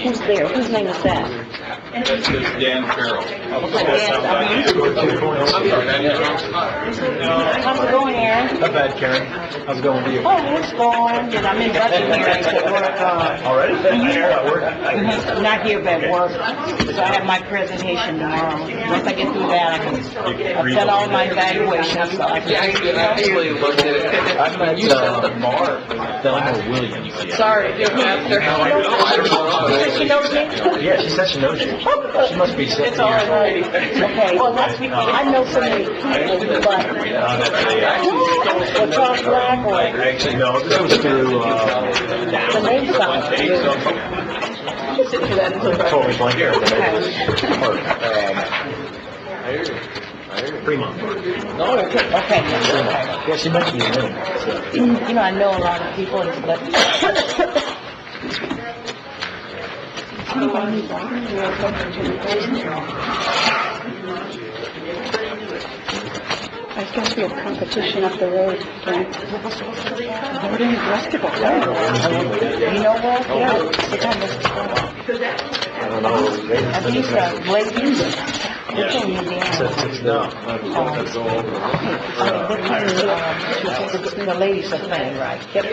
Who's there? Whose name is that? That's Dan Farrell. How's it going, Aaron? Not bad, Karen. How's it going with you? Oh, it's going. I'm induction hearings at work. Already? Not here, but at work. So I have my presentation tomorrow. Once I get through that, I've done all my evaluations. So I can Actually looked at it. I met You set the bar. Thelma Williams. Sorry, you're master. She knows me? Yeah, she said she knows you. She must be 60 years old. Okay, well, that's because I know so many people, but well, Charles Black or Actually, no, this was through, the name song. totally blank here. Fremont. No, okay. Yeah, she mentioned your name. So. You know, I know a lot of people, but there's going to be a competition up the road. Voting basketball. You know what? Yeah, it's on this. I don't know. I think ladies. Which one you doing? The ladies are playing, right? Yep.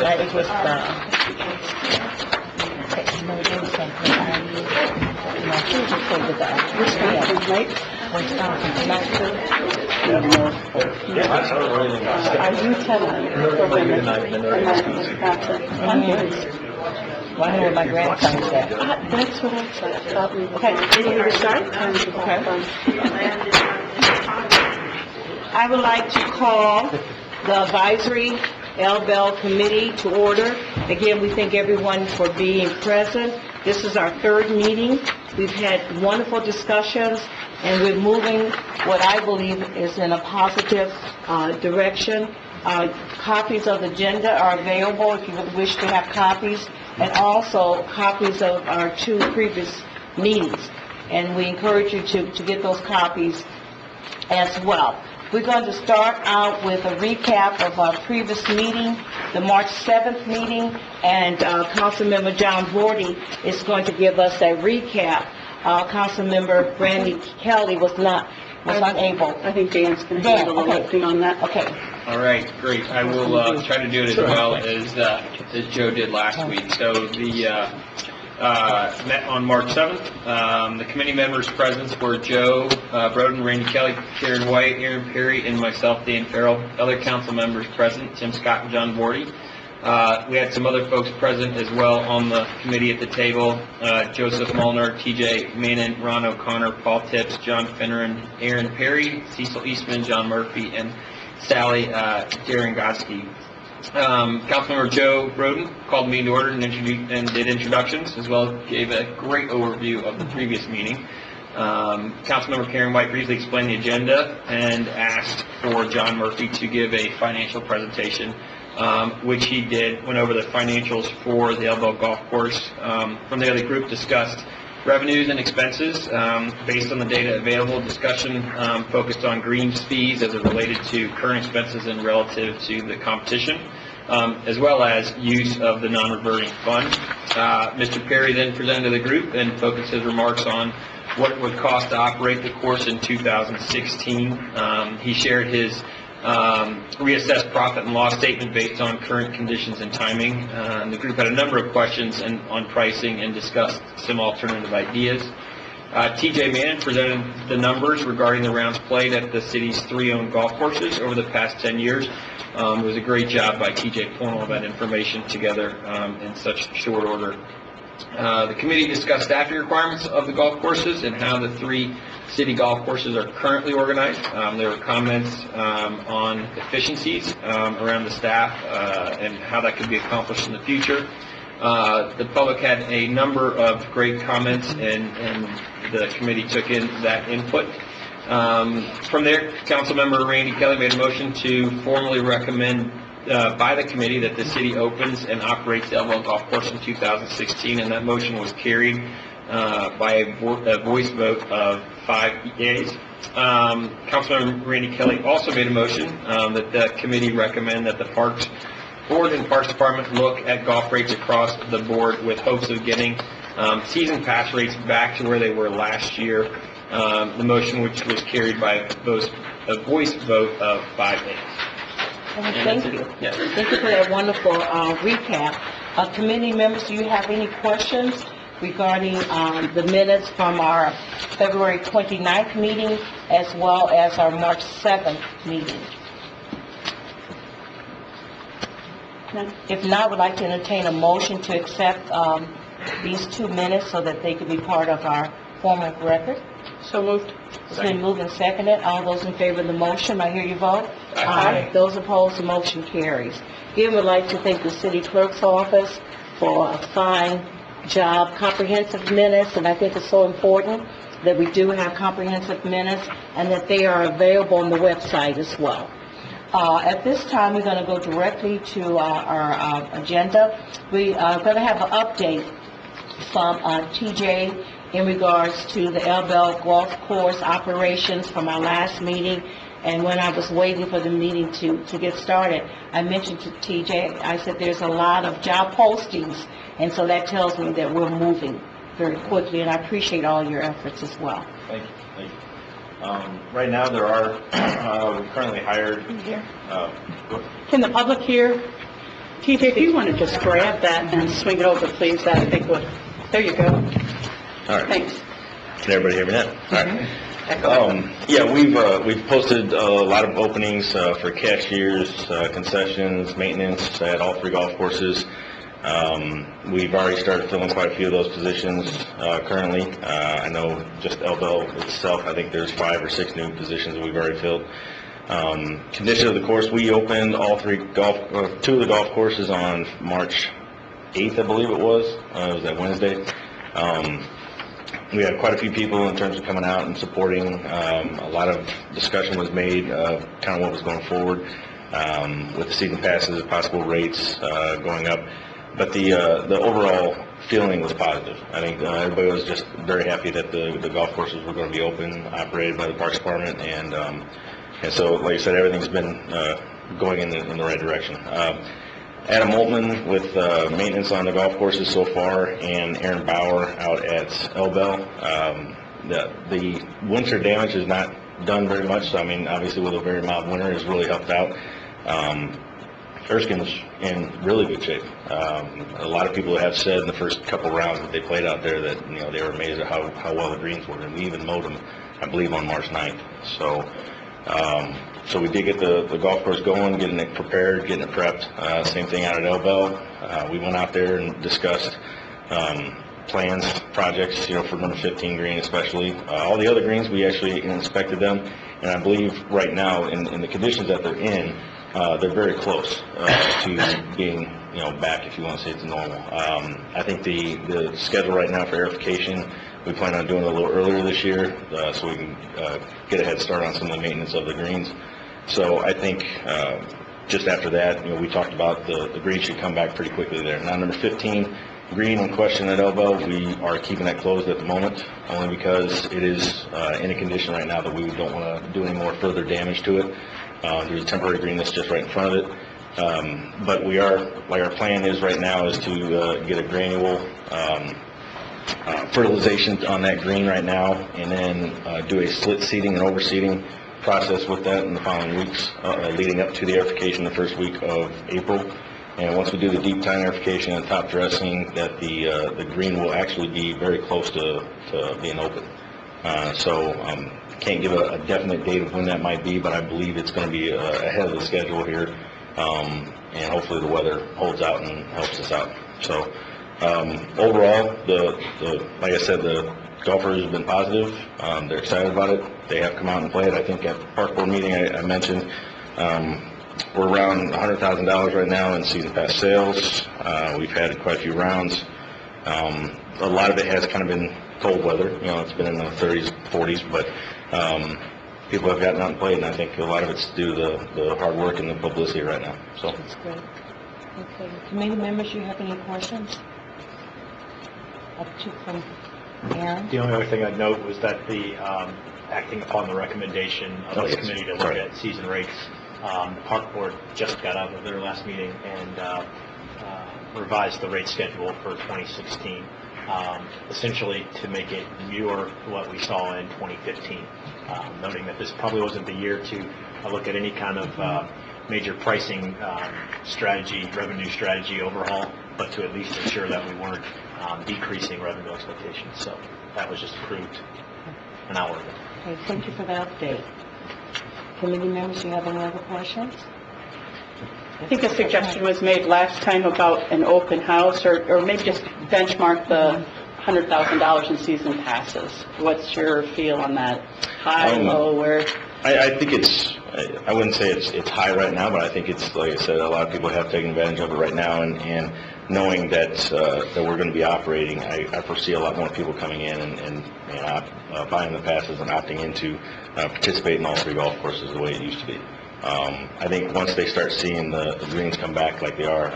Right, it was Are you telling Well, I know where my grandson's at. That's what I thought. Okay, ready to start? Okay. I would like to call the advisory Elbel Committee to order. Again, we thank everyone for being present. This is our third meeting. We've had wonderful discussions, and we're moving what I believe is in a positive direction. Copies of the agenda are available if you would wish to have copies, and also copies of our two previous meetings. And we encourage you to get those copies as well. We're going to start out with a recap of our previous meeting, the March 7th meeting, and Councilmember John Vorty is going to give us a recap. Councilmember Randy Kelly was unable. I think Dan's going to handle the lifting on that. Okay. All right, great. I will try to do it as well as Joe did last week. So the met on March 7th. The committee members present were Joe Broden, Randy Kelly, Karen White, Aaron Perry, and myself, Dan Farrell. Other council members present, Tim Scott and John Vorty. We had some other folks present as well on the committee at the table. Joseph Molnar, TJ Manin, Ron O'Connor, Paul Tips, John Finneran, Aaron Perry, Cecil Eastman, John Murphy, and Sally Daringoski. Councilmember Joe Broden called the meeting to order and did introductions, as well as gave a great overview of the previous meeting. Councilmember Karen White briefly explained the agenda and asked for John Murphy to give a financial presentation, which he did. Went over the financials for the Elbel Golf Course. From there, the group discussed revenues and expenses based on the data available. Discussion focused on greens fees as it related to current expenses and relative to the competition, as well as use of the non-reverting fund. Mr. Perry then presented to the group and focused his remarks on what it would cost to operate the course in 2016. He shared his reassessed profit and loss statement based on current conditions and timing. The group had a number of questions on pricing and discussed some alternative ideas. TJ Mann presented the numbers regarding the rounds played at the city's 3 owned golf courses over the past 10 years. It was a great job by TJ pulling all that information together in such short order. The committee discussed staffing requirements of the golf courses and how the 3 city golf courses are currently organized. There were comments on efficiencies around the staff and how that could be accomplished in the future. The public had a number of great comments, and the committee took in that input. From there, Councilmember Randy Kelly made a motion to formally recommend by the committee that the city opens and operates the Elbel Golf Course in 2016, and that motion was carried by a voice vote of 5 yeas. Councilmember Randy Kelly also made a motion that the committee recommend that the Parks Board and Parks Department look at golf rates across the board with hopes of getting season pass rates back to where they were last year. The motion, which was carried by a voice vote of 5-8. Thank you. Yes. Thank you for that wonderful recap. Committee members, do you have any questions regarding the minutes from our February 29th meeting as well as our March 7th meeting? If not, I would like to entertain a motion to accept these 2 minutes so that they could be part of our formal record. So moved. It's been moved and seconded. All those in favor of the motion, I hear you vote. Aye. Those opposed, the motion carries. Again, we'd like to thank the city clerk's office for a fine job, comprehensive minutes, and I think it's so important that we do have comprehensive minutes and that they are available on the website as well. At this time, we're going to go directly to our agenda. We are going to have an update from TJ in regards to the Elbel Golf Course operations from our last meeting. And when I was waiting for the meeting to get started, I mentioned to TJ, I said there's a lot of job postings, and so that tells me that we're moving very quickly, and I appreciate all your efforts as well. Thank you. Right now, there are, we currently hired, Can the public hear? TJ, if you want to just grab that and swing it over, please, that I think would, there you go. All right. Thanks. Can everybody hear me now? All right. Yeah, we've posted a lot of openings for cashiers, concessions, maintenance at all 3 golf courses. We've already started filling quite a few of those positions currently. I know just Elbel itself, I think there's 5 or 6 new positions that we've already filled. Condition of the course, we opened all 2 of the golf courses on March 8th, I believe it was. It was that Wednesday. We had quite a few people in terms of coming out and supporting. A lot of discussion was made of kind of what was going forward with the season passes, possible rates going up. But the overall feeling was positive. I think everybody was just very happy that the golf courses were going to be open, operated by the Parks Department, and so, like I said, everything's been going in the right direction. Adam Moltman with maintenance on the golf courses so far, and Aaron Bauer out at Elbel. The winter damage has not done very much, so I mean, obviously with a very mild winter, has really helped out. Erskine's in really good shape. A lot of people have said in the first couple rounds that they played out there that they were amazed at how well the greens were, and we even mowed them, I believe, on March 9th. So we did get the golf course going, getting it prepared, getting it prepped. Same thing out at Elbel. We went out there and discussed plans, projects, for number 15 green especially. All the other greens, we actually inspected them, and I believe right now, in the conditions that they're in, they're very close to being, back, if you want to say, to normal. I think the schedule right now for aerification, we plan on doing it a little earlier this year so we can get a head start on some of the maintenance of the greens. So I think just after that, we talked about the green should come back pretty quickly there. Now, number 15 green in question at Elbel, we are keeping that closed at the moment, only because it is in a condition right now that we don't want to do any more further damage to it. There's a temporary green that's just right in front of it. But our plan is right now is to get a granule fertilization on that green right now, and then do a slit seeding and overseeding process with that in the following weeks, leading up to the aerification the first week of April. And once we do the deep tine aerification and top dressing, that the green will actually be very close to being open. Can't give a definite date of when that might be, but I believe it's going to be ahead of the schedule here, and hopefully the weather holds out and helps us out. So overall, like I said, the golfers have been positive. They're excited about it. They have come out and played. I think at the park board meeting I mentioned we're around $100,000 right now in season pass sales. We've had quite a few rounds. A lot of it has kind of been cold weather. It's been in the 30s, 40s, but people have gotten out and played, and I think a lot of it's due to the hard work and the publicity right now. So That's great. Okay. Committee members, you have any questions? Up to from Aaron? The only other thing I'd note was that the acting upon the recommendation of this committee to look at season rates, The Park Board just got out of their last meeting and revised the rate schedule for 2016, essentially to make it mirror what we saw in 2015, noting that this probably wasn't the year to look at any kind of major pricing strategy, revenue strategy overhaul, but to at least ensure that we weren't decreasing revenue expectations. So that was just approved an hour ago. Okay, thank you for the update. Committee members, do you have any other questions? I think a suggestion was made last time about an open house, or maybe just benchmark the $100,000 in season passes. What's your feel on that? High, low, where? I think I wouldn't say it's high right now, but I think it's, like I said, a lot of people have taken advantage of it right now, and knowing that we're going to be operating, I foresee a lot more people coming in and buying the passes and opting into participate in all 3 golf courses the way it used to be. I think once they start seeing the greens come back like they are,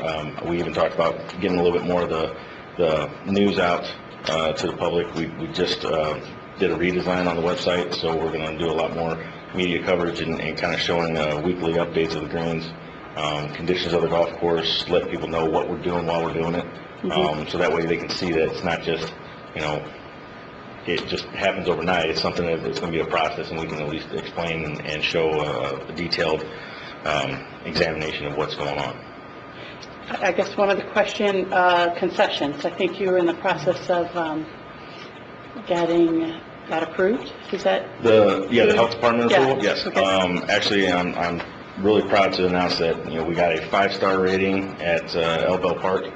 we even talked about getting a little bit more of the news out to the public. We just did a redesign on the website, so we're going to do a lot more media coverage and kind of showing weekly updates of the greens, conditions of the golf course, let people know what we're doing while we're doing it, so that way they can see that it's not just, it just happens overnight. It's something that's going to be a process, and we can at least explain and show a detailed examination of what's going on. I guess one other question, concessions. I think you were in the process of getting that approved. Is that? The health department approval? Yeah. Yes. Okay. Actually, I'm really proud to announce that, we got a 5-star rating at Elbel Park.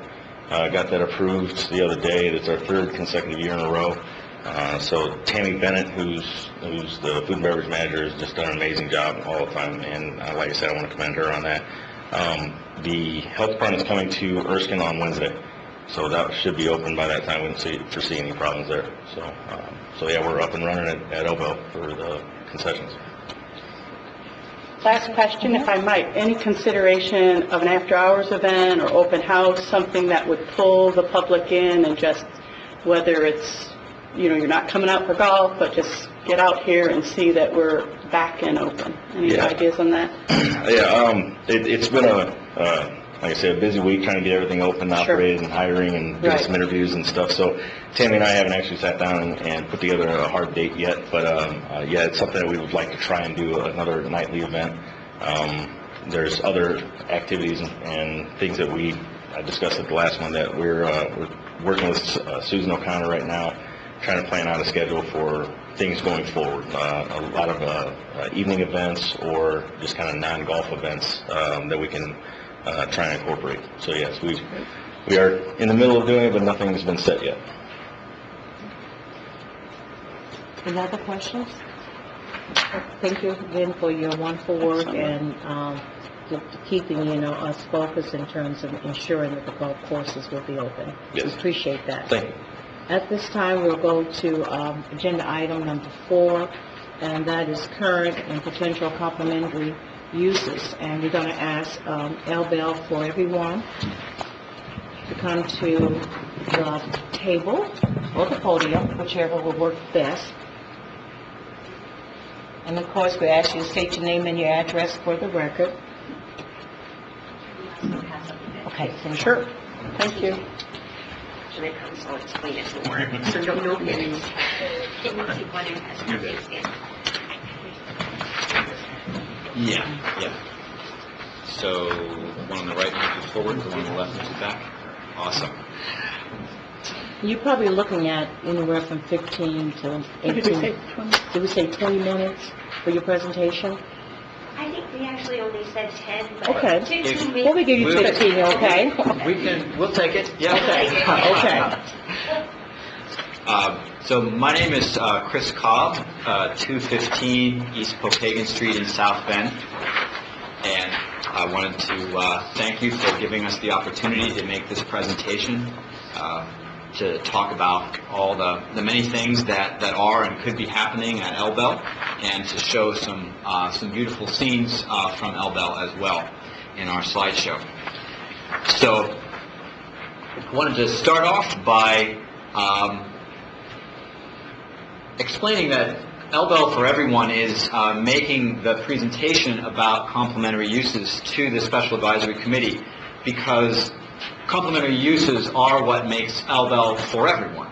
Got that approved the other day. It's our 3rd consecutive year in a row. So Tammy Bennett, who's the food and beverage manager, has just done an amazing job all the time, and like I said, I want to commend her on that. The health department's coming to Erskine on Wednesday, so that should be open by that time. We don't foresee any problems there. So yeah, we're up and running at Elbel for the concessions. Last question, if I might. Any consideration of an after-hours event or open house, something that would pull the public in, and just whether it's, you're not coming out for golf, but just get out here and see that we're back and open. Any ideas on that? Yeah, it's been like I said, a busy week trying to get everything open, operated, and hiring, and doing some interviews and stuff. So Tammy and I haven't actually sat down and put together a hard date yet, but yeah, it's something that we would like to try and do another nightly event. There's other activities and things that I discussed at the last one that we're working with Susan O'Connor right now, trying to plan out a schedule for things going forward. A lot of evening events or just kind of non-golf events that we can try and incorporate. So yes, we are in the middle of doing it, but nothing has been set yet. Any other questions? Thank you again for your wonderful work and keeping, us focused in terms of ensuring that the golf courses will be open. Yes. We appreciate that. Thank you. At this time, we'll go to agenda item number 4, and that is current and potential complementary uses. And we're going to ask Elbel for everyone to come to the table or the podium, whichever will work best. And of course, we ask you to state your name and your address for the record. Okay, Sure. Thank you. Should I come so I'll explain it more? So no kidding. Can you keep one and has your face in? Yeah. So, one on the right moves forward, the one on the left moves back. Awesome. you're probably looking at anywhere from 15 to 18. Did we say 20? Did we say 20 minutes for your presentation? I think we actually only said 10, but Okay. 15 Well, minutes. we give you 15, okay? We'll take it. Yeah. Okay. So my name is Chris Cobb, 215 East Pokagon Street in South Bend, and I wanted to thank you for giving us the opportunity to make this presentation, to talk about all the many things that are and could be happening at Elbel, and to show some beautiful scenes from Elbel as well in our slideshow. So I wanted to start off by explaining that Elbel for Everyone is making the presentation about complementary uses to the Special Advisory Committee because complementary uses are what makes Elbel for everyone.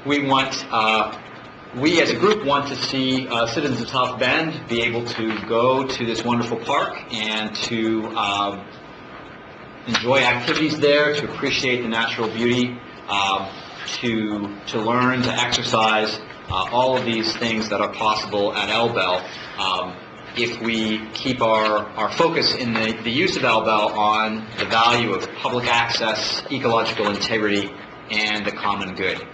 We as a group want to see citizens of South Bend be able to go to this wonderful park and to enjoy activities there, to appreciate the natural beauty, to learn, to exercise, all of these things that are possible at Elbel if we keep our focus in the use of Elbel on the value of public access, ecological integrity, and the common good.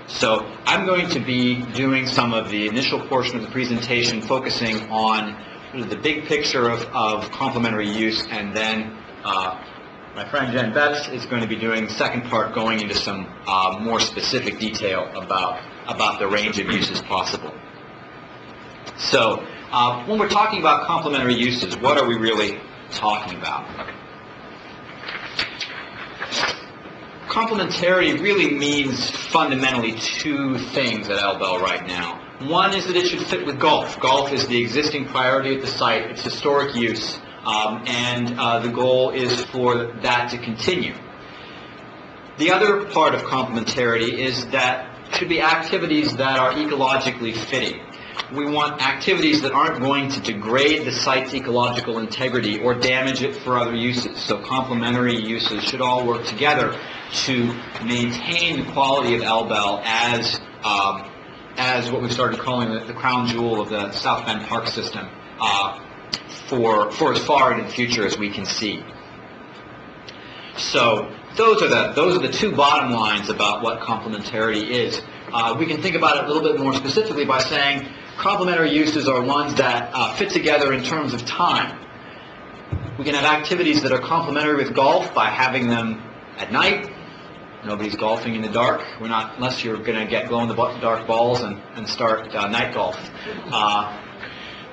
So I'm going to be doing some of the initial portion of the presentation focusing on the big picture of complementary use, and then my friend Jen Betts is going to be doing the second part, going into some more specific detail about the range of uses possible. So when we're talking about complementary uses, what are we really talking about? Complementarity really means fundamentally two things at Elbel right now. One is that it should fit with golf. Golf is the existing priority at the site, its historic use, and the goal is for that to continue. The other part of complementarity is that it should be activities that are ecologically fitting. We want activities that aren't going to degrade the site's ecological integrity or damage it for other uses. So complementary uses should all work together to maintain the quality of Elbel as what we started calling the crown jewel of the South Bend Park system for as far into the future as we can see. So those are the two bottom lines about what complementarity is. We can think about it a little bit more specifically by saying complementary uses are ones that fit together in terms of time. We can have activities that are complementary with golf by having them at night. Nobody's golfing in the dark. We're not, unless you're going to get glow-in-the-dark balls and start night golf.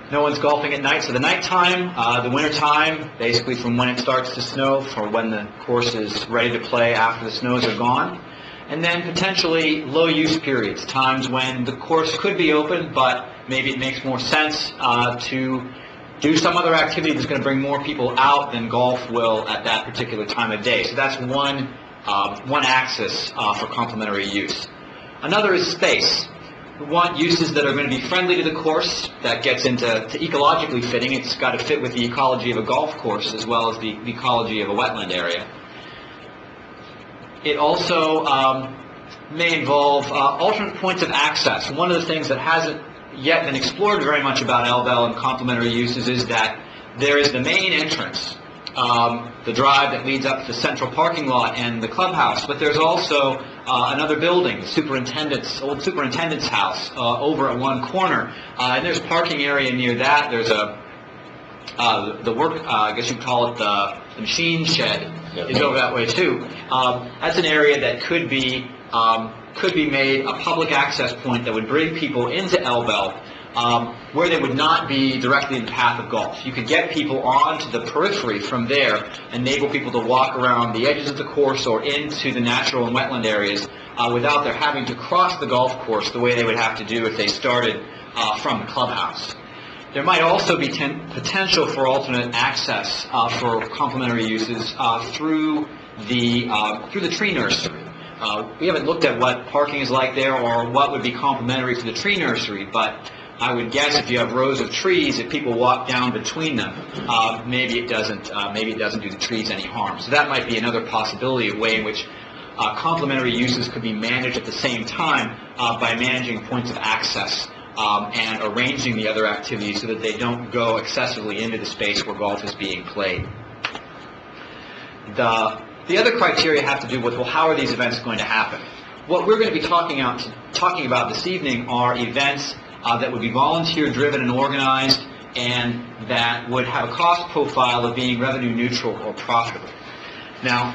No one's golfing at night, so the nighttime, the wintertime, basically from when it starts to snow, for when the course is ready to play after the snows are gone. And then potentially low-use periods, times when the course could be open, but maybe it makes more sense to do some other activity that's going to bring more people out than golf will at that particular time of day. So that's one axis for complementary use. Another is space. We want uses that are going to be friendly to the course, that gets into ecologically fitting. It's got to fit with the ecology of a golf course as well as the ecology of a wetland area. It also may involve alternate points of access. One of the things that hasn't yet been explored very much about Elbel and complementary uses is that there is the main entrance, the drive that leads up to the central parking lot and the clubhouse, but there's also another building, the old superintendent's house over at one corner, and there's parking area near that. There's the work, I guess you'd call it the machine shed, is over that way too. That's an area that could be made a public access point that would bring people into Elbel, where they would not be directly in the path of golf. You could get people onto the periphery from there, enable people to walk around the edges of the course or into the natural and wetland areas without their having to cross the golf course the way they would have to do if they started from the clubhouse. There might also be potential for alternate access for complementary uses through the tree nursery. We haven't looked at what parking is like there or what would be complementary to the tree nursery, but I would guess if you have rows of trees, if people walk down between them, maybe it doesn't do the trees any harm. So that might be another possibility, a way in which complementary uses could be managed at the same time by managing points of access and arranging the other activities so that they don't go excessively into the space where golf is being played. The other criteria have to do with, well, how are these events going to happen? What we're going to be talking about this evening are events that would be volunteer-driven and organized, and that would have a cost profile of being revenue neutral or profitable. Now,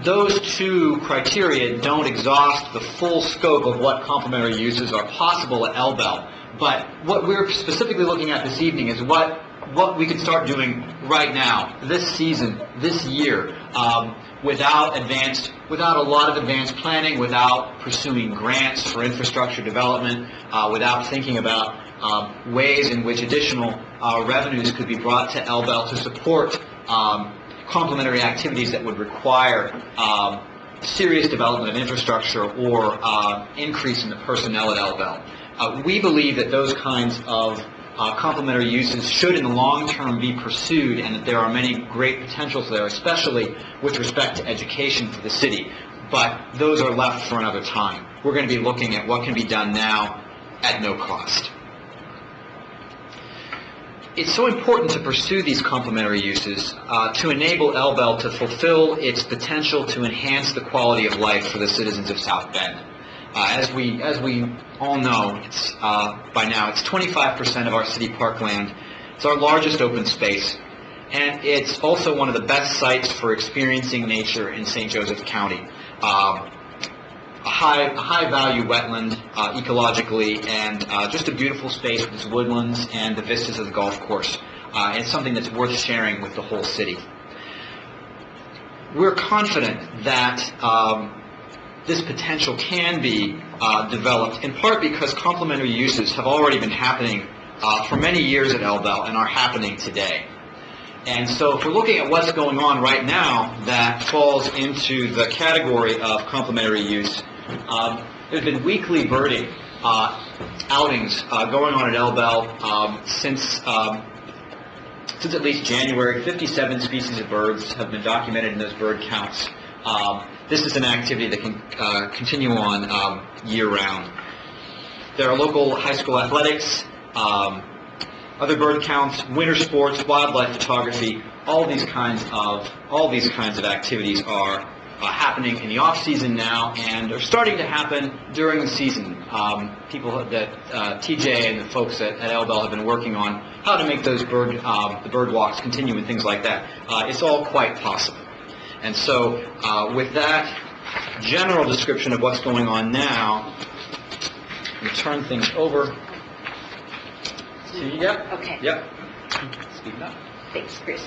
those two criteria don't exhaust the full scope of what complementary uses are possible at Elbel, but what we're specifically looking at this evening is what what we could start doing right now, this season, this year, without a lot of advanced planning, without pursuing grants for infrastructure development, without thinking about ways in which additional revenues could be brought to Elbel to support complementary activities that would require serious development of infrastructure or increase in the personnel at Elbel. We believe that those kinds of complementary uses should in the long term be pursued, and that there are many great potentials there, especially with respect to education for the city. But those are left for another time. We're going to be looking at what can be done now at no cost. It's so important to pursue these complementary uses to enable Elbel to fulfill its potential to enhance the quality of life for the citizens of South Bend. As we all know, by now, it's 25% of our city parkland. It's our largest open space, and it's also one of the best sites for experiencing nature in St. Joseph County. A high-value wetland ecologically, and just a beautiful space with its woodlands and the vistas of the golf course. It's something that's worth sharing with the whole city. We're confident that this potential can be developed, in part because complementary uses have already been happening for many years at Elbel and are happening today. And so if we're looking at what's going on right now that falls into the category of complementary use, there's been weekly birding outings going on at Elbel since at least January. 57 species of birds have been documented in those bird counts. This is an activity that can continue on year-round. There are local high school athletics, other bird counts, winter sports, wildlife photography. All these kinds of activities are happening in the off-season now, and are starting to happen during the season. People that TJ and the folks at Elbel have been working on how to make those the bird walks continue and things like that. It's all quite possible. And so, with that general description of what's going on now, we turn things over to Yep. Okay. Yep. Speak up. Thanks, Chris.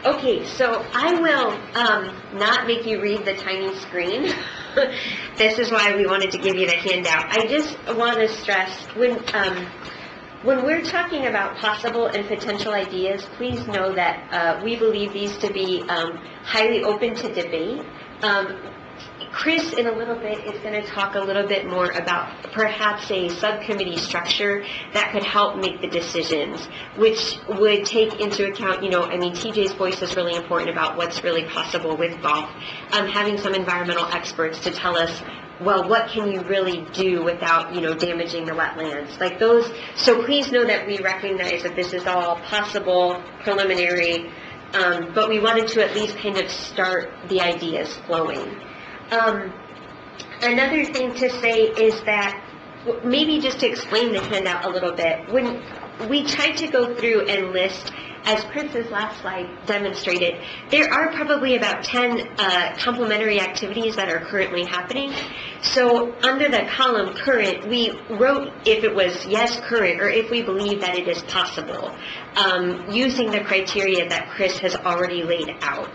Okay, so I will not make you read the tiny screen. This is why we wanted to give you the handout. I just want to stress, when we're talking about possible and potential ideas, please know that we believe these to be highly open to debate. Chris, in a little bit, is going to talk a little bit more about perhaps a subcommittee structure that could help make the decisions, which would take into account, TJ's voice is really important about what's really possible with golf. Having some environmental experts to tell us, well, what can you really do without, damaging the wetlands? Like those. So please know that we recognize that this is all possible, preliminary, but we wanted to at least kind of start the ideas flowing. Another thing to say is that, maybe just to explain the handout a little bit, when we tried to go through and list, as Chris's last slide demonstrated, there are probably about 10 complementary activities that are currently happening. So under the column current, we wrote if it was yes current or if we believe that it is possible, using the criteria that Chris has already laid out.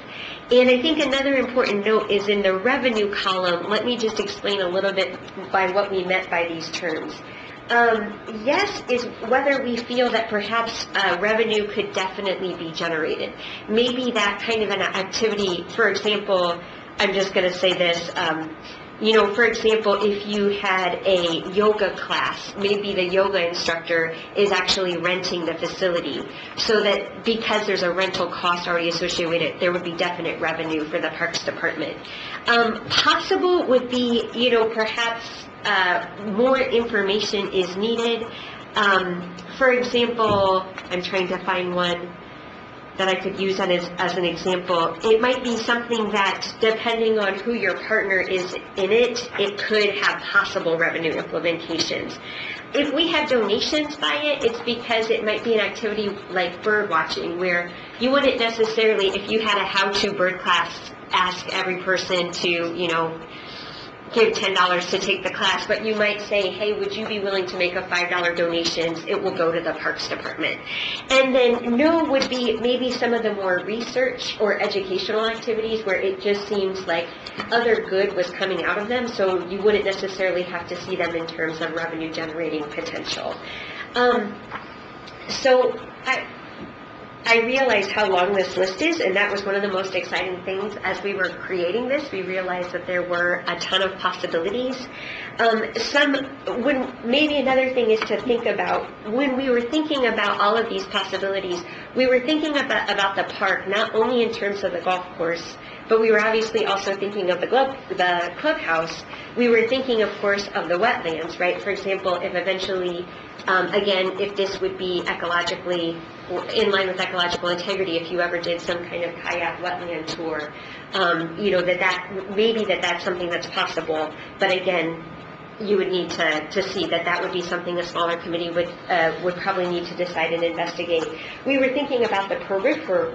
And I think another important note is in the revenue column. Let me just explain a little bit by what we meant by these terms. Yes is whether we feel that perhaps revenue could definitely be generated. Maybe that kind of an activity, for example, I'm just going to say this, for example, if you had a yoga class, maybe the yoga instructor is actually renting the facility, so that because there's a rental cost already associated with it, there would be definite revenue for the Parks Department. Possible would be, perhaps more information is needed. For example, I'm trying to find one that I could use as an example. It might be something that, depending on who your partner is in it, it could have possible revenue implementations. If we have donations by it, it's because it might be an activity like bird watching, where you wouldn't necessarily, if you had a how-to bird class, ask every person to, give $10 to take the class, but you might say, hey, would you be willing to make a $5 donation? It will go to the Parks Department. And then no would be maybe some of the more research or educational activities where it just seems like other good was coming out of them, so you wouldn't necessarily have to see them in terms of revenue generating potential. So I realized how long this list is, and that was one of the most exciting things as we were creating this. We realized that there were a ton of possibilities. Maybe another thing is to think about, when we were thinking about all of these possibilities, we were thinking about the park, not only in terms of the golf course, but we were obviously also thinking of the clubhouse. We were thinking, of course, of the wetlands, right? For example, if eventually, again, if this would be ecologically in line with ecological integrity, if you ever did some kind of kayak wetland tour, that's something that's possible. But again, you would need to see that would be something a smaller committee would probably need to decide and investigate. We were thinking about the peripheral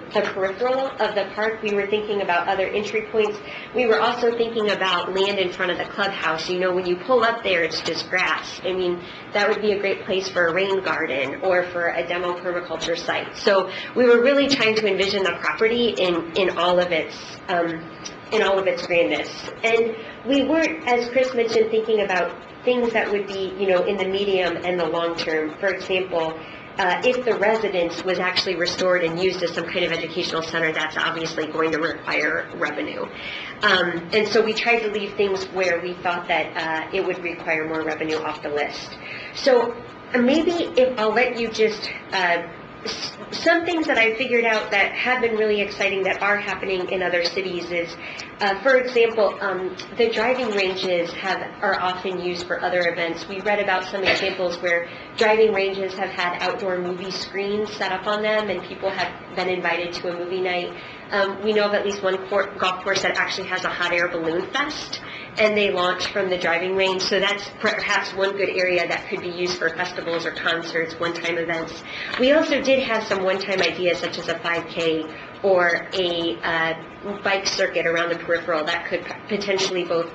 of the park. We were thinking about other entry points. We were also thinking about land in front of the clubhouse. When you pull up there, it's just grass. I mean, that would be a great place for a rain garden or for a demo permaculture site. So we were really trying to envision the property in all of its grandness. And we weren't, as Chris mentioned, thinking about things that would be, in the medium and the long term. For example, if the residence was actually restored and used as some kind of educational center, that's obviously going to require revenue. And so we tried to leave things where we thought that it would require more revenue off the list. So maybe if I'll let you just some things that I figured out that have been really exciting that are happening in other cities is, for example, the driving ranges are often used for other events. We read about some examples where driving ranges have had outdoor movie screens set up on them and people have been invited to a movie night. We know of at least one golf course that actually has a hot air balloon fest, and they launch from the driving range. So that's perhaps one good area that could be used for festivals or concerts, one-time events. We also did have some one-time ideas such as a 5K or a bike circuit around the peripheral that could potentially both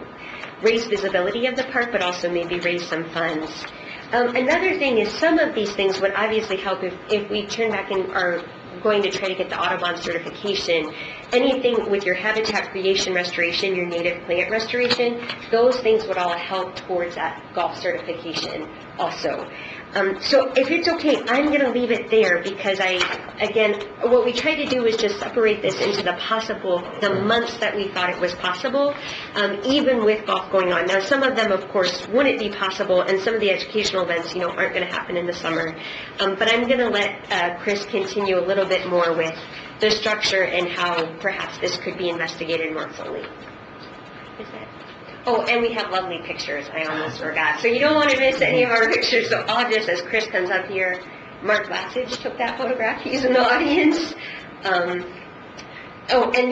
raise visibility of the park but also maybe raise some funds. Another thing is some of these things would obviously help if we turn back and are going to try to get the Audubon certification. Anything with your habitat creation restoration, your native plant restoration, those things would all help towards that golf certification also. So if it's okay, I'm going to leave it there because what we tried to do is just separate this into the months that we thought it was possible, even with golf going on. Now, some of them, of course, wouldn't be possible, and some of the educational events, aren't going to happen in the summer. But I'm going to let Chris continue a little bit more with the structure and how perhaps this could be investigated more fully. Oh, and we have lovely pictures. I almost forgot. So you don't want to miss any of our pictures. So I'll just, as Chris comes up here, Mark Lassage took that photograph. He's in the audience. And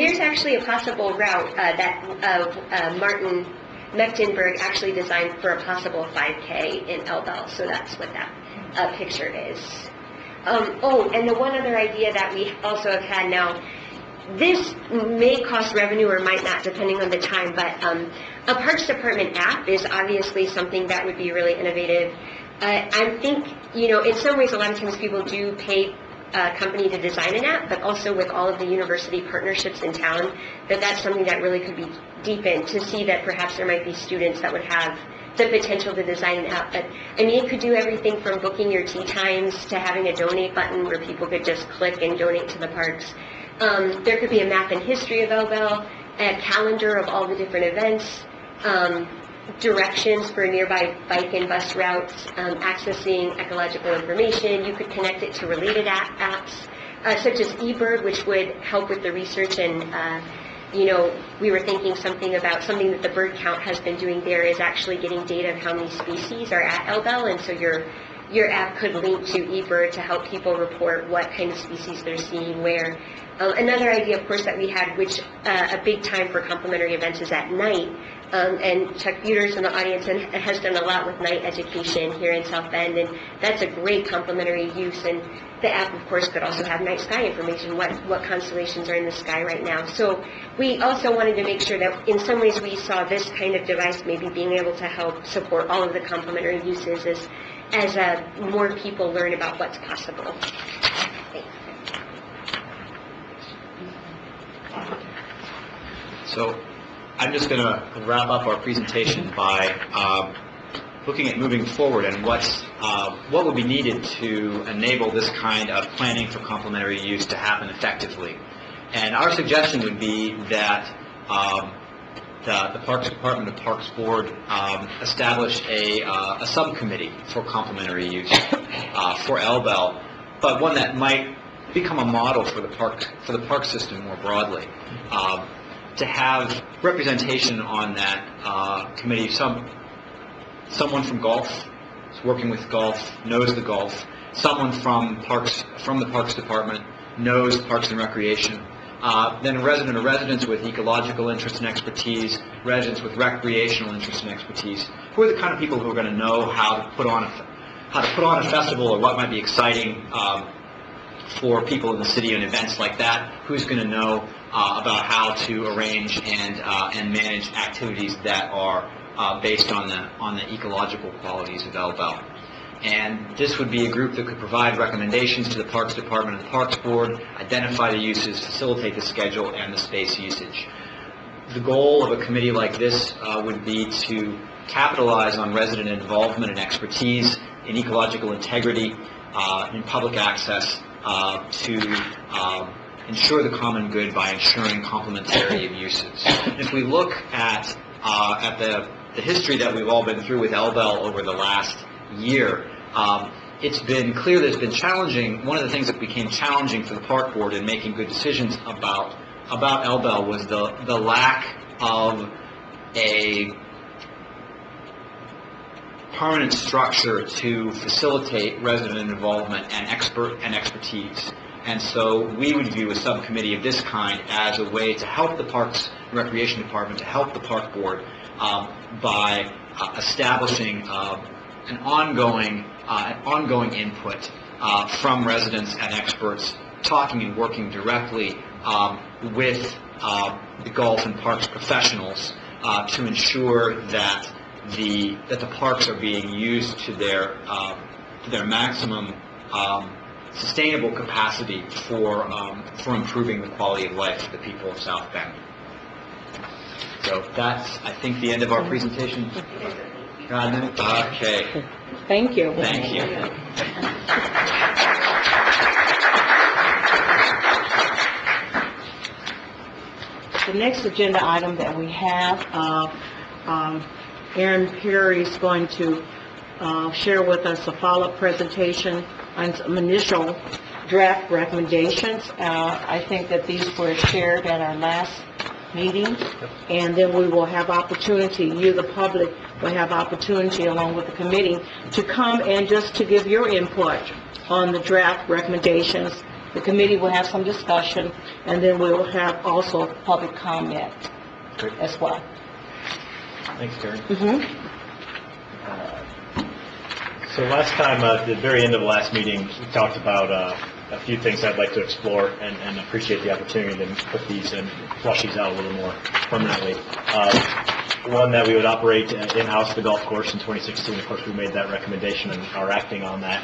there's actually a possible route that Martin Mechtenberg actually designed for a possible 5K in Elbel. So that's what that picture is. And the one other idea that we also have had now, this may cost revenue or might not, depending on the time, but a Parks Department app is obviously something that would be really innovative. I think, in some ways, a lot of times people do pay a company to design an app, but also with all of the university partnerships in town, that's something that really could be deepened to see that perhaps there might be students that would have the potential to design an app. But, it could do everything from booking your tea times to having a donate button where people could just click and donate to the parks. There could be a map and history of Elbel, a calendar of all the different events, directions for nearby bike and bus routes, accessing ecological information. You could connect it to related apps, such as eBird, which would help with the research. And, we were thinking something that the bird count has been doing there is actually getting data of how many species are at Elbel. And so your app could link to eBird to help people report what kind of species they're seeing where. Another idea, of course, that we had, which a big time for complimentary events is at night, and Chuck Buter's in the audience and has done a lot with night education here in South Bend, and that's a great complimentary use. And the app, of course, could also have night sky information, what constellations are in the sky right now. So we also wanted to make sure that in some ways we saw this kind of device maybe being able to help support all of the complimentary uses as more people learn about what's possible. Thanks. So I'm just going to wrap up our presentation by looking at moving forward and what would be needed to enable this kind of planning for complementary use to happen effectively. And our suggestion would be that the Parks Department and Parks Board establish a subcommittee for complementary use for Elbel, but one that might become a model for the park system more broadly. To have representation on that committee, someone from golf, is working with golf, knows the golf, someone from the Parks Department knows Parks and Recreation, then a resident or residents with ecological interest and expertise, residents with recreational interest and expertise, who are the kind of people who are going to know how to put on a festival or what might be exciting for people in the city and events like that, who's going to know about how to arrange and manage activities that are based on the ecological qualities of Elbel. And this would be a group that could provide recommendations to the Parks Department and the Parks Board, identify the uses, facilitate the schedule and the space usage. The goal of a committee like this would be to capitalize on resident involvement and expertise in ecological integrity, in public access, to ensure the common good by ensuring complementarity of uses. If we look at the history that we've all been through with Elbel over the last year, it's been clear that it's been challenging. One of the things that became challenging for the Park Board in making good decisions about Elbel was the lack of a permanent structure to facilitate resident involvement and expertise. And so we would view a subcommittee of this kind as a way to help the Parks and Recreation Department, to help the Park Board by establishing an ongoing input from residents and experts, talking and working directly with the golf and parks professionals to ensure that the parks are being used to their maximum sustainable capacity for improving the quality of life of the people of South Bend. So that's, I think, the end of our presentation. Okay. Thank you. Thank you. The next agenda item that we have, Aaron Perry is going to share with us a follow-up presentation on some initial draft recommendations. I think that these were shared at our last meeting, and then we will have opportunity, you, the public, will have opportunity along with the committee to come and just to give your input on the draft recommendations. The committee will have some discussion, and then we will have also public comment as well. Thanks, Karen. So last time, at the very end of the last meeting, we talked about a few things I'd like to explore and appreciate the opportunity to put these and flush these out a little more permanently. One, that we would operate in-house the golf course in 2016. Of course, we made that recommendation and are acting on that.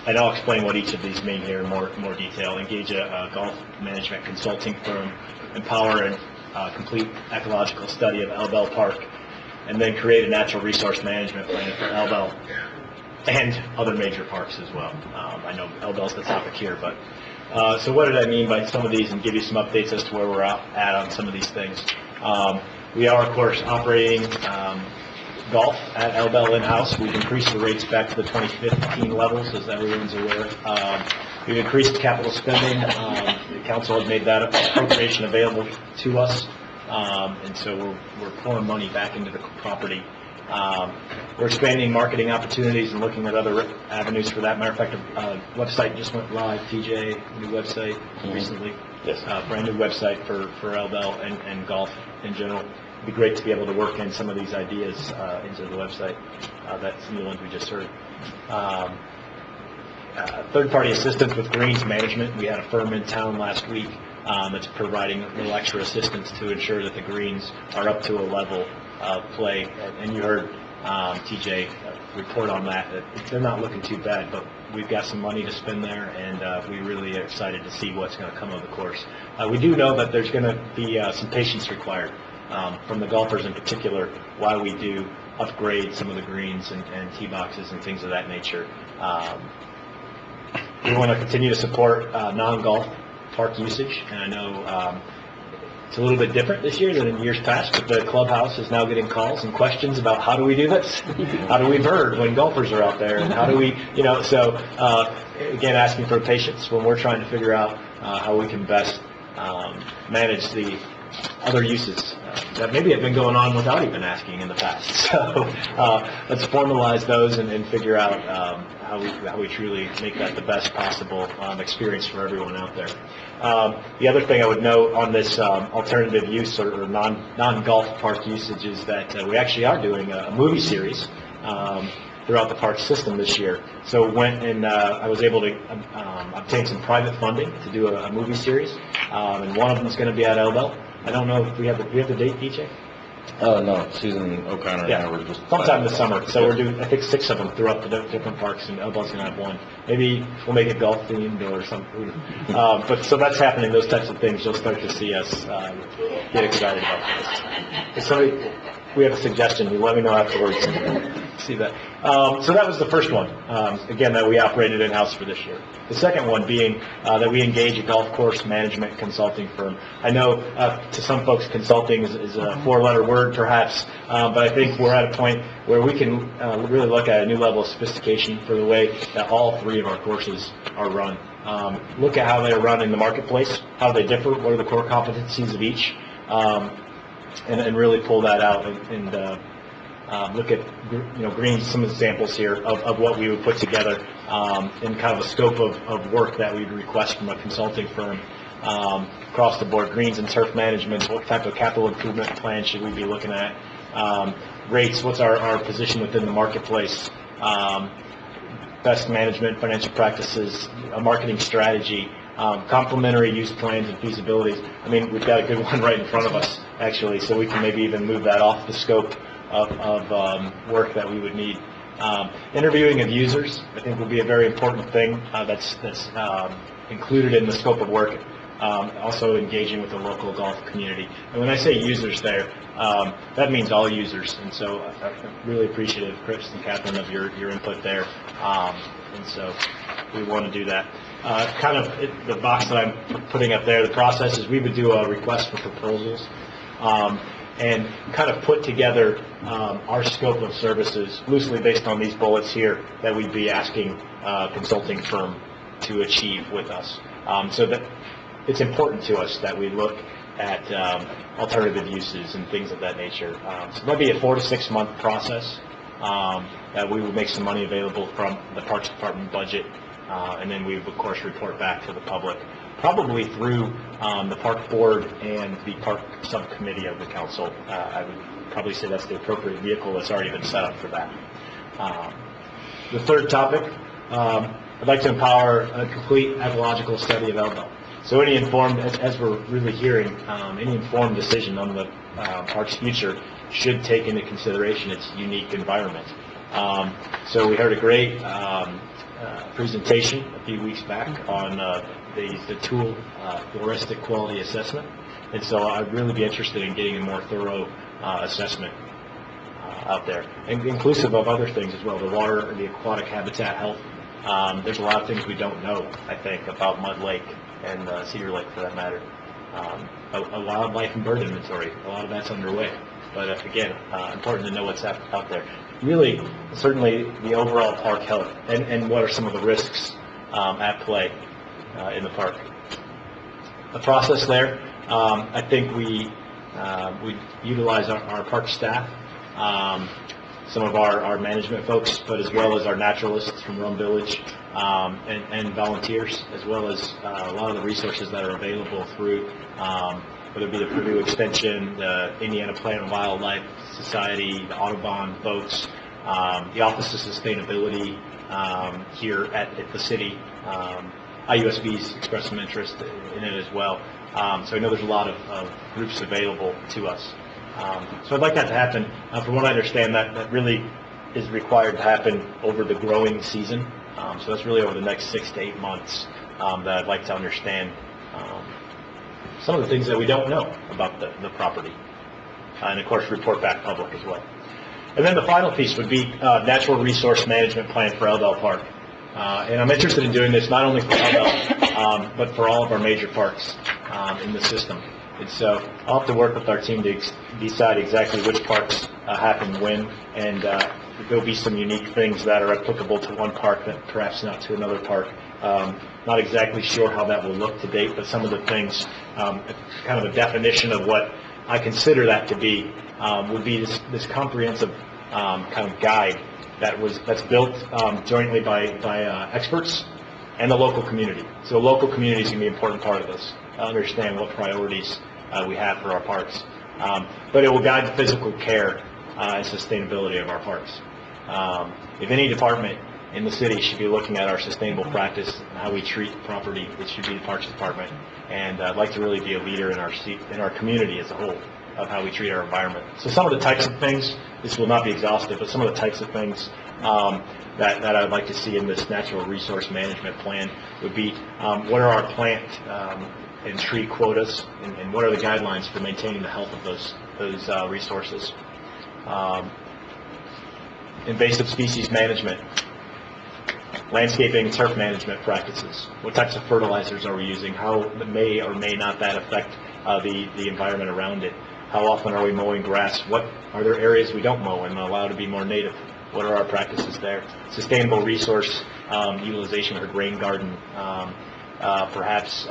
And I'll explain what each of these mean here in more detail. Engage a golf management consulting firm, empower and complete ecological study of Elbel Park, and then create a natural resource management plan for Elbel and other major parks as well. I know Elbel's the topic here, but so what did I mean by some of these, and give you some updates as to where we're at on some of these things. We are, of course, operating golf at Elbel in-house. We've increased the rates back to the 2015 levels, as everyone's aware. We've increased capital spending. The council had made that appropriation available to us, and so we're pouring money back into the property We're expanding marketing opportunities and looking at other avenues for that. Matter of fact, website just went live, TJ, new website recently. Yes. Brand new website for Elbel and golf in general. It'd be great to be able to work in some of these ideas into the website. That's some of the ones we just heard. Third-party assistance with greens management. We had a firm in town last week that's providing a little extra assistance to ensure that the greens are up to a level of play. And you heard TJ report on that they're not looking too bad, but we've got some money to spend there, and we really are excited to see what's going to come of the course. We do know that there's going to be some patience required from the golfers in particular while we do upgrade some of the greens and tee boxes and things of that nature. We want to continue to support non-golf park usage, and I know it's a little bit different this year than in years past, but the clubhouse is now getting calls and questions about how do we do this? How do we bird when golfers are out there? And how do we, so again, asking for patience when we're trying to figure out how we can best manage the other uses that maybe have been going on without even asking in the past. So let's formalize those and figure out how we truly make that the best possible experience for everyone out there. The other thing I would note on this alternative use or non-golf park usage is that we actually are doing a movie series throughout the park system this year. So went and I was able to obtain some private funding to do a movie series, and one of them is going to be at Elbel. I don't know if we have the date, DJ? No, Susan O'Connor and I were just... sometime this summer. So we're doing, I think, 6 of them throughout the different parks, and Elbel's going to have one. Maybe we'll make it golf-themed or something. But so that's happening, those types of things. You'll start to see us get excited about this. If somebody, we have a suggestion, you let me know afterwards. See that. So that was the first one, again, that we operated in-house for this year. The second one being that we engage a golf course management consulting firm. I know to some folks consulting is a 4-letter word perhaps, but I think we're at a point where we can really look at a new level of sophistication for the way that all 3 of our courses are run. Look at how they are run in the marketplace, how they differ, what are the core competencies of each, and really pull that out and look at greens, some examples here of what we would put together in kind of a scope of work that we'd request from a consulting firm across the board. Greens and turf management, what type of capital improvement plan should we be looking at? Rates, what's our position within the marketplace? Best management, financial practices, a marketing strategy, complementary use plans and feasibilities. I mean, we've got a good one right in front of us, actually, so we can maybe even move that off the scope of work that we would need. Interviewing of users, I think, will be a very important thing that's included in the scope of work. Also engaging with the local golf community. And when I say users there, that means all users. And so I'm really appreciative, Chris and Catherine, of your input there. And so we want to do that. Kind of the box that I'm putting up there, the process is we would do a request for proposals. And kind of put together our scope of services loosely based on these bullets here that we'd be asking a consulting firm to achieve with us. So that it's important to us that we look at alternative uses and things of that nature. So it might be a 4 to 6 month process that we would make some money available from the Parks Department budget, and then we would, of course, report back to the public, probably through the Park Board and the Park Subcommittee of the Council. I would probably say that's the appropriate vehicle that's already been set up for that. The third topic, I'd like to empower a complete ecological study of Elbel. So any informed, as we're really hearing, any informed decision on the park's future should take into consideration its unique environment. So we heard a great presentation a few weeks back on the tool floristic quality assessment, and so I'd really be interested in getting a more thorough assessment out there, and inclusive of other things as well, the water, the aquatic habitat health. There's a lot of things we don't know, I think, about Mud Lake and Cedar Lake for that matter. A wildlife and bird inventory, a lot of that's underway, but again, important to know what's out there. Really, certainly the overall park health and what are some of the risks at play in the park. The process there, I think we utilize our park staff some of our management folks, but as well as our naturalists from Rome Village, and volunteers, as well as a lot of the resources that are available through, whether it be the Purdue Extension, the Indiana Plant and Wildlife Society, the Audubon folks, the Office of Sustainability here at the city. IUSB's expressed some interest in it as well. So I know there's a lot of groups available to us. So I'd like that to happen. From what I understand, that really is required to happen over the growing season. So that's really over the next 6 to 8 months that I'd like to understand some of the things that we don't know about the property. And of course, report back public as well. And then the final piece would be natural resource management plan for Elbel Park. And I'm interested in doing this not only for Elbel, but for all of our major parks in the system. And so I'll have to work with our team to decide exactly which parks happen when, and there'll be some unique things that are applicable to one park that perhaps not to another park. Not exactly sure how that will look to date, but some of the things, kind of a definition of what I consider that to be, would be this comprehensive kind of guide that's built jointly by experts and the local community. So the local community is going to be an important part of this. Understand what priorities we have for our parks. But it will guide the physical care and sustainability of our parks. If any department in the city should be looking at our sustainable practice and how we treat property, it should be the Parks Department. And I'd like to really be a leader in our community as a whole of how we treat our environment. So some of the types of things, this will not be exhaustive, but some of the types of things that I'd like to see in this natural resource management plan would be what are our plant and tree quotas, and what are the guidelines for maintaining the health of those resources. Invasive species management, landscaping, turf management practices. What types of fertilizers are we using? How may or may not that affect the environment around it? How often are we mowing grass? What are there areas we don't mow and allow to be more native? What are our practices there? Sustainable resource utilization for grain garden, perhaps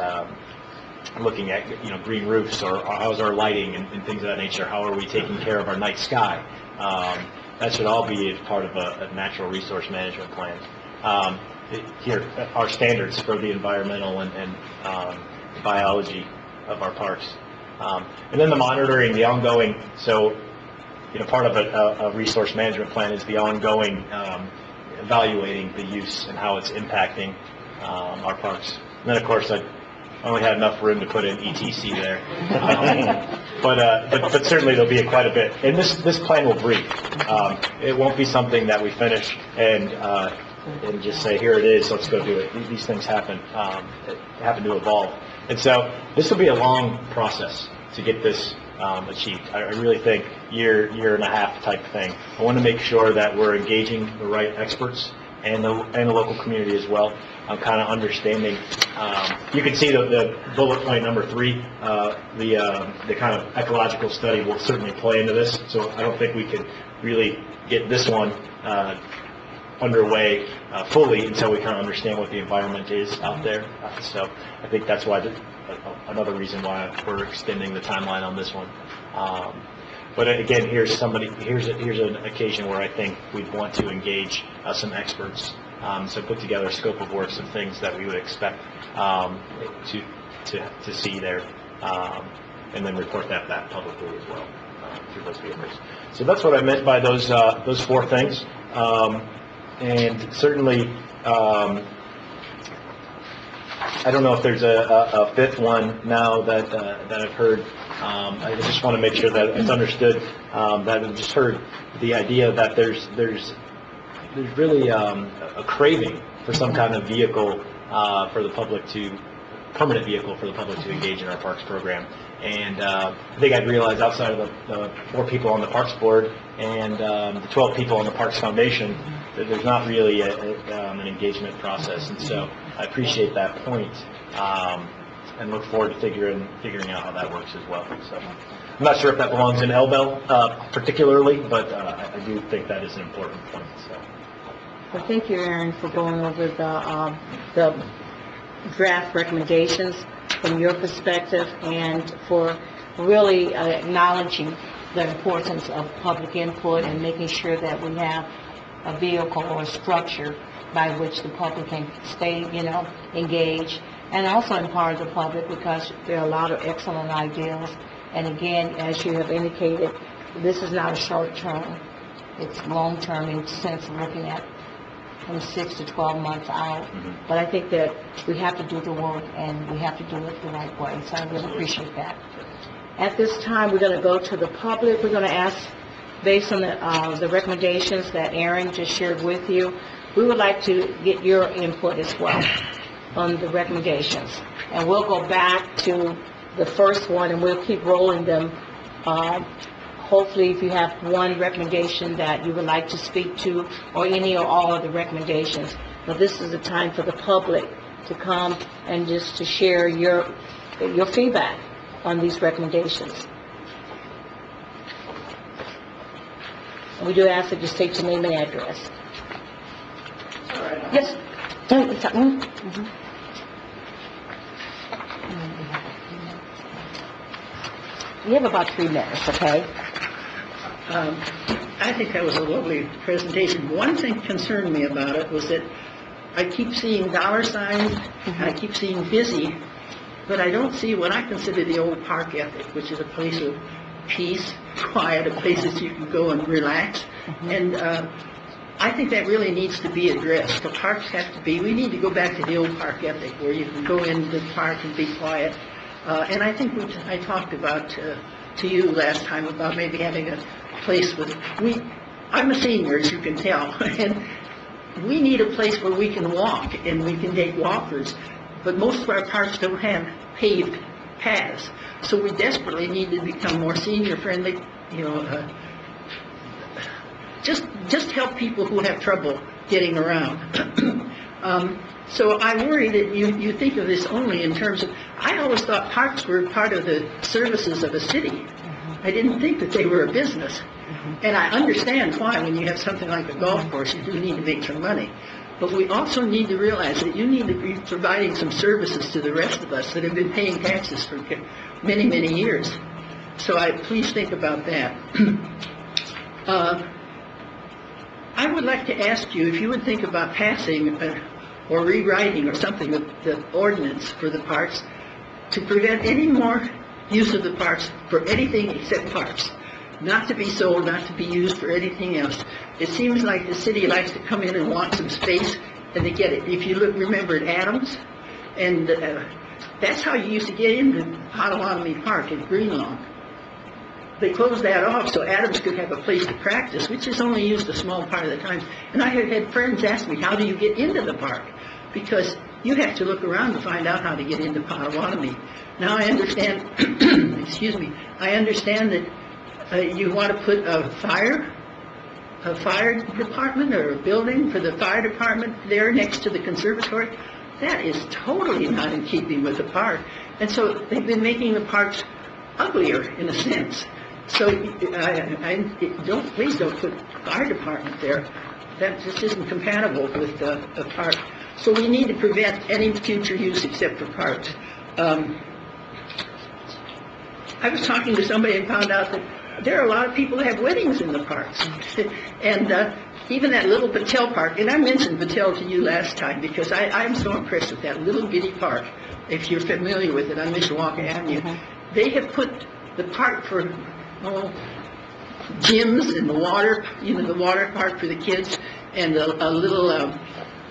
looking at green roofs, or how's our lighting and things of that nature. How are we taking care of our night sky? That should all be as part of a natural resource management plan. Here, our standards for the environmental and biology of our parks. And then the monitoring, the ongoing, so part of a resource management plan is the ongoing evaluating the use and how it's impacting our parks. And then, of course, I only had enough room to put in ETC there. But certainly there'll be quite a bit. And this plan will breathe. It won't be something that we finish and just say, here it is, let's go do it. These things happen to evolve. And so this will be a long process to get this achieved. I really think year and a half type thing. I want to make sure that we're engaging the right experts and the local community as well. I'm kind of understanding. You can see the bullet point number 3, the kind of ecological study will certainly play into this. So I don't think we can really get this one underway fully until we kind of understand what the environment is out there. So I think that's why another reason why we're extending the timeline on this one. But again, here's an occasion where I think we'd want to engage some experts. So put together a scope of work, some things that we would expect to see there, and then report that back publicly as well through those vehicles. So that's what I meant by those 4 things. And certainly, I don't know if there's a 5th one now that I've heard. I just want to make sure that it's understood that I've just heard the idea that there's really a craving for some kind of vehicle for the public permanent vehicle for the public to engage in our parks program. And I think I'd realized outside of the 4 people on the Parks Board and the 12 people on the Parks Foundation that there's not really an engagement process. And so I appreciate that point and look forward to figuring out how that works as well. So I'm not sure if that belongs in Elbel particularly, but I do think that is an important point. So. Well, thank you, Aaron, for going over the draft recommendations from your perspective and for really acknowledging the importance of public input and making sure that we have a vehicle or a structure by which the public can stay, engaged, and also empower the public, because there are a lot of excellent ideas. And again, as you have indicated, this is not a short term. It's long term in the sense of looking at from 6 to 12 months out. But I think that we have to do the work, and we have to do it the right way. So I really appreciate that. At this time, we're going to go to the public. We're going to ask, based on the recommendations that Aaron just shared with you, we would like to get your input as well on the recommendations. And we'll go back to the first one, and we'll keep rolling them. Hopefully, if you have one recommendation that you would like to speak to, or any or all of the recommendations, but this is the time for the public to come and just to share your feedback on these recommendations. And we do ask that you state your name and address. Yes. We have about 3 minutes, okay? I think that was a lovely presentation. One thing concerned me about it was that I keep seeing dollar signs, and I keep seeing busy, but I don't see what I consider the old park ethic, which is a place of peace, quiet, a place that you can go and relax. And I think that really needs to be addressed. The parks have to be, we need to go back to the old park ethic, where you can go into the park and be quiet. And I think I talked about to you last time about maybe having a place with, I'm a senior, as you can tell, and we need a place where we can walk and we can take walkers, but most of our parks don't have paved paths, so we desperately need to become more senior friendly, just help people who have trouble getting around. So I worry that you think of this only in terms of, I always thought parks were part of the services of a city. I didn't think that they were a business. And I understand why, when you have something like a golf course, you do need to make some money. But we also need to realize that you need to be providing some services to the rest of us that have been paying taxes for many, many years. So please think about that. I would like to ask you if you would think about passing or rewriting or something of the ordinance for the parks to prevent any more use of the parks for anything except parks, not to be sold, not to be used for anything else. It seems like the city likes to come in and want some space, and they get it. If you remember at Adams, and that's how you used to get into Potawatomi Park in Greenlawn. They closed that off so Adams could have a place to practice, which is only used a small part of the time. And I have had friends ask me, how do you get into the park? Because you have to look around to find out how to get into Potawatomi. Now I understand, excuse me, I understand that you want to put a fire department or a building for the fire department there next to the conservatory. That is totally not in keeping with the park. And so they've been making the parks uglier in a sense. So please don't put fire department there. That just isn't compatible with the park. So we need to prevent any future use except for parks. I was talking to somebody and found out that there are a lot of people that have weddings in the parks. And even that little Patel Park, and I mentioned Patel to you last time because I'm so impressed with that little bitty park, if you're familiar with it, on Mishawaka Avenue. They have put the park for gyms and the water, the water park for the kids, and a little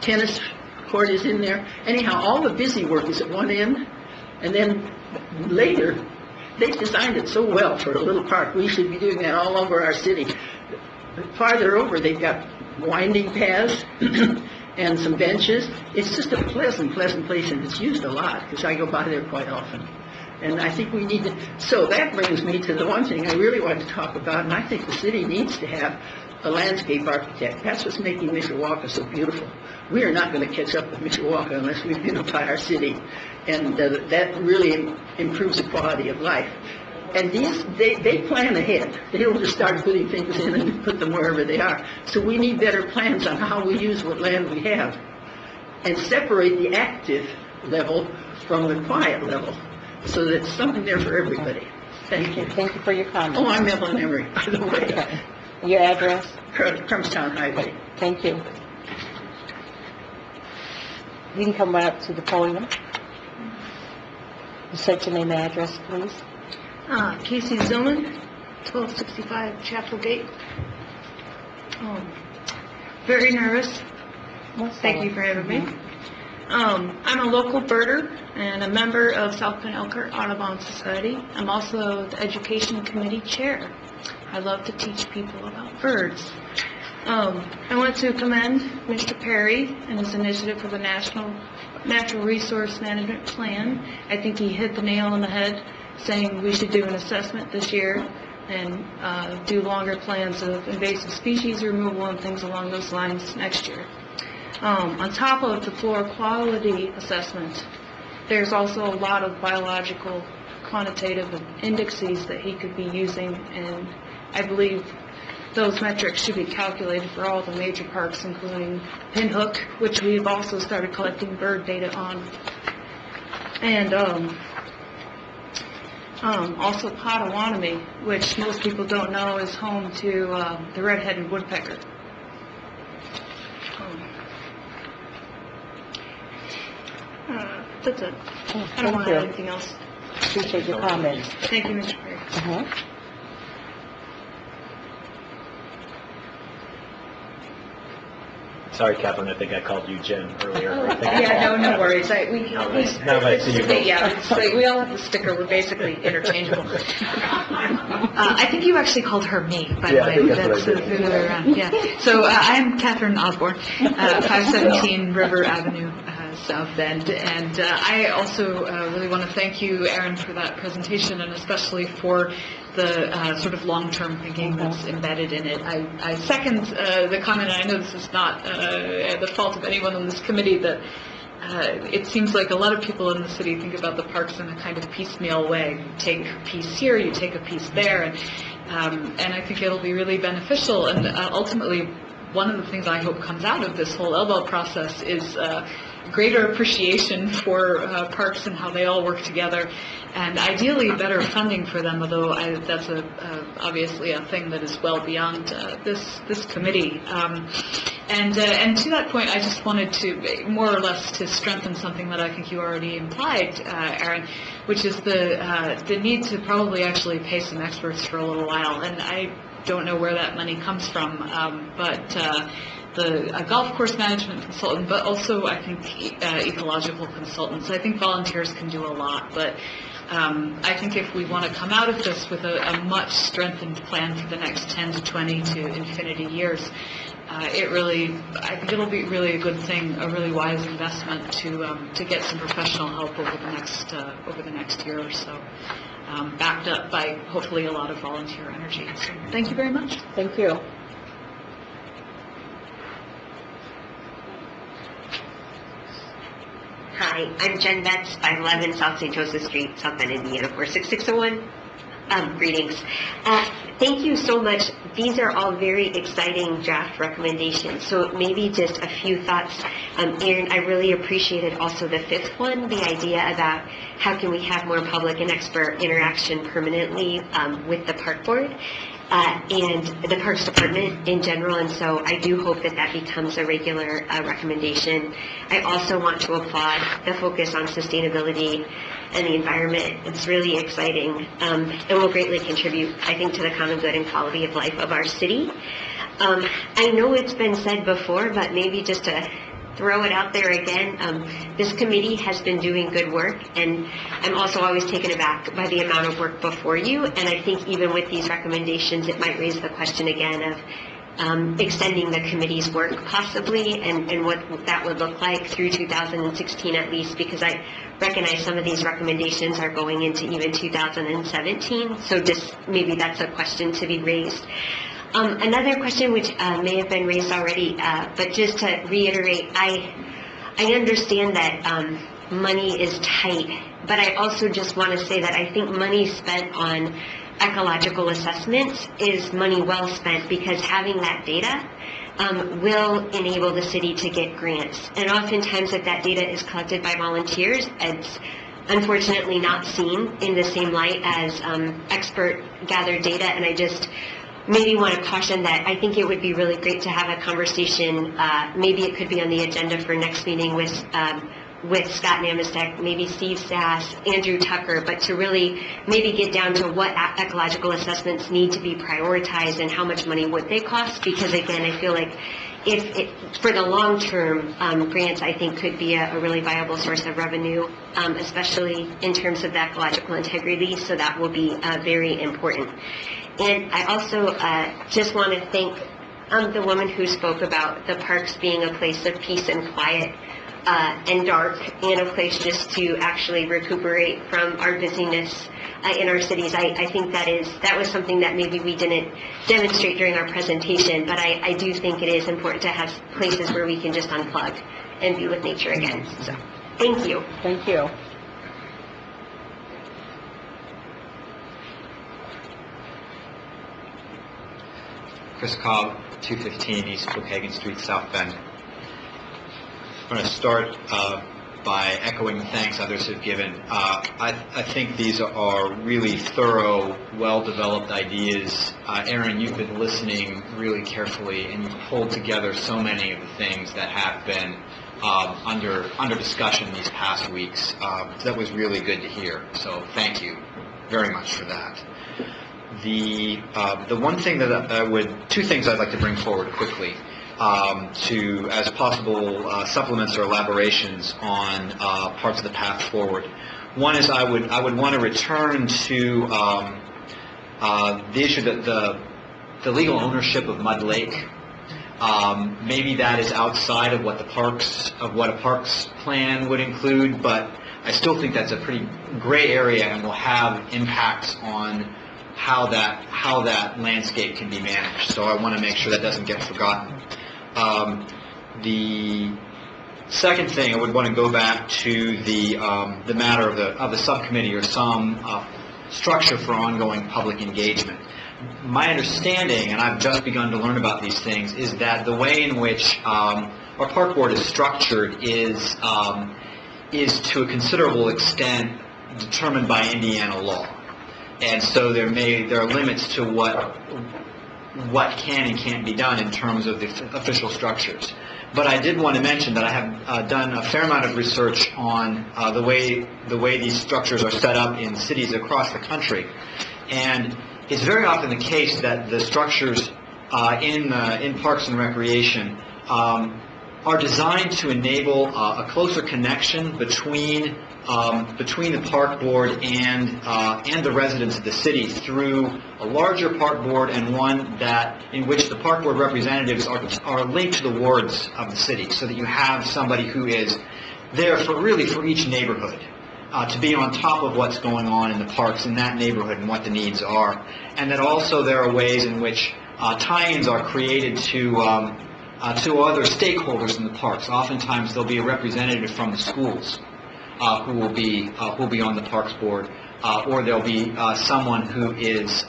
tennis court is in there. Anyhow, all the busy work is at one end, and then later, they've designed it so well for a little park. We should be doing that all over our city. Farther over, they've got winding paths and some benches. It's just a pleasant place, and it's used a lot because I go by there quite often. And I think we need to, so that brings me to the one thing I really want to talk about, and I think the city needs to have a landscape architect. That's what's making Mishawaka so beautiful. We are not going to catch up with Mishawaka unless we beautify our city, and that really improves the quality of life. And they plan ahead. They don't just start putting things in and put them wherever they are. So we need better plans on how we use what land we have, and separate the active level from the quiet level, so that it's something there for everybody. Thank you. Thank you for your Oh, comment. I'm Evelyn Emery, by the way. Your address? Crumbstown Highway. Thank you. You can come right up to the podium. State your name and address, please. Casey Zillman, 1265 Chapel Gate. Very nervous. Thank you for having me. I'm a local birder and a member of South Bend Elkhart Audubon Society. I'm also the Education Committee Chair. I love to teach people about birds. I want to commend Mr. Perry and his initiative for the National Natural Resource Management Plan. I think he hit the nail on the head, saying we should do an assessment this year and do longer plans of invasive species removal and things along those lines next year. On top of the flora quality assessment, there's also a lot of biological quantitative indices that he could be using, and I believe those metrics should be calculated for all the major parks, including Pinhook, which we've also started collecting bird data on, and also Potawatomi, which most people don't know is home to the red-headed woodpecker. That's it. I don't want to add anything else. Appreciate your comments. Thank you, Mr. Perry. Sorry, Catherine, I think I called you Jen earlier. I think No worries. Now that I see you both. It's like we all have the sticker. We're basically interchangeable. I think you actually called her me, by the Yeah, I way. think that's what I the did. other way around. Yeah. So I'm Catherine Osborne, 517 River Avenue, South Bend, and I also really want to thank you, Aaron, for that presentation, and especially for the sort of long-term thinking that's embedded in it. I second the comment, and I know this is not the fault of anyone on this committee, that it seems like a lot of people in the city think about the parks in a kind of piecemeal way. You take a piece here, you take a piece there, and I think it'll be really beneficial. And ultimately, one of the things I hope comes out of this whole Elbel process is greater appreciation for parks and how they all work together, and ideally better funding for them, although that's obviously a thing that is well beyond this committee. And to that point, I just wanted to more or less to strengthen something that I think you already implied, Aaron, which is the need to probably actually pay some experts for a little while. And I don't know where that money comes from, but a golf course management consultant, but also I think ecological consultants. I think volunteers can do a lot, but I think if we want to come out of this with a much strengthened plan for the next 10 to 20 to infinity years, I think it'll be really a good thing, a really wise investment to get some professional help over the next year or so, backed up by hopefully a lot of volunteer energy. So thank you very much. Thank you. Hi, I'm Jen Betts, 511 South St. Joseph Street, South Bend, Indiana, 46601. Greetings. Thank you so much. These are all very exciting draft recommendations. So maybe just a few thoughts. Aaron, I really appreciated also the fifth one, the idea about how can we have more public and expert interaction permanently with the park board. And the Parks Department in general, and so I do hope that that becomes a regular recommendation. I also want to applaud the focus on sustainability and the environment. It's really exciting and will greatly contribute, I think, to the common good and quality of life of our city. I know it's been said before, but maybe just to throw it out there again, this committee has been doing good work, and I'm also always taken aback by the amount of work before you, and I think even with these recommendations it might raise the question again of extending the committee's work possibly, and what that would look like through 2016 at least, because I recognize some of these recommendations are going into even 2017, so just maybe that's a question to be raised. Another question which may have been raised already, but just to reiterate, I understand that money is tight, but I also just want to say that I think money spent on ecological assessments is money well spent, because having that data will enable the city to get grants. And oftentimes if that data is collected by volunteers, it's unfortunately not seen in the same light as expert gathered data, and I just maybe want to caution that I think it would be really great to have a conversation, maybe it could be on the agenda for next meeting with Scott Namistek, maybe Steve Sass, Andrew Tucker, but to really maybe get down to what ecological assessments need to be prioritized and how much money would they cost, because again, I feel like for the long term, grants I think could be a really viable source of revenue, especially in terms of the ecological integrity, so that will be very important. And I also just want to thank the woman who spoke about the parks being a place of peace and quiet and dark, and a place just to actually recuperate from our busyness in our cities. I think that was something that maybe we didn't demonstrate during our presentation, but I do think it is important to have places where we can just unplug and be with nature again. So, thank you. Thank you. Chris Cobb, 215 East Brookhaven Street, South Bend. I'm going to start by echoing the thanks others have given. I think these are really thorough, well-developed ideas. Aaron, you've been listening really carefully, and you've pulled together so many of the things that have been under discussion these past weeks. That was really good to hear, so thank you very much for that. The one thing that two things I'd like to bring forward quickly as possible supplements or elaborations on parts of the path forward. One is I would want to return to the issue that the legal ownership of Mud Lake. Maybe that is outside of what a parks plan would include, but I still think that's a pretty gray area and will have impacts on how that landscape can be managed. So I want to make sure that doesn't get forgotten. The second thing, I would want to go back to the matter of the subcommittee or some structure for ongoing public engagement. My understanding, and I've just begun to learn about these things, is that the way in which our park board is structured is to a considerable extent determined by Indiana law. And so there are limits to what can and can't be done in terms of the official structures. But I did want to mention that I have done a fair amount of research on the way these structures are set up in cities across the country, and it's very often the case that the structures in parks and recreation are designed to enable a closer connection between the park board and the residents of the city through a larger park board, and one in which the park board representatives are linked to the wards of the city, so that you have somebody who is there for each neighborhood to be on top of what's going on in the parks in that neighborhood and what the needs are, and that also there are ways in which tie-ins are created to other stakeholders in the parks. Oftentimes there'll be a representative from the schools who will be on the Parks Board, or there'll be someone who is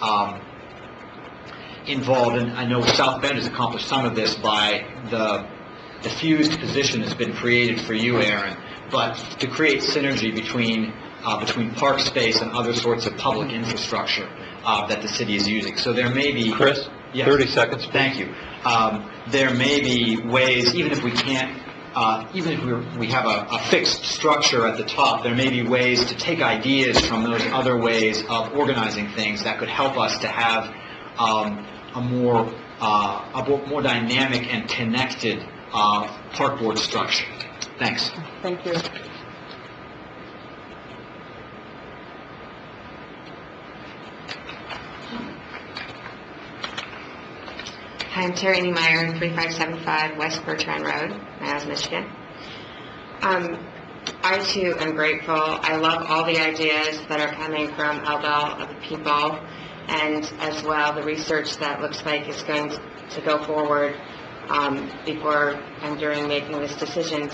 involved. And I know South Bend has accomplished some of this by the fused position that's been created for you, Aaron, but to create synergy between park space and other sorts of public infrastructure that the city is using. So there may be... Chris, yes. 30 seconds. Please. Thank you. There may be ways, even if we can't, even if we have a fixed structure at the top, there may be ways to take ideas from those other ways of organizing things that could help us to have a more dynamic and connected park board structure. Thanks. Thank you. Hi, I'm Terry Niemeyer, 3575 West Bertrand Road, Niles, Michigan. I too am grateful. I love all the ideas that are coming from Elbel, of the people, and as well the research that looks like is going to go forward before and during making these decisions.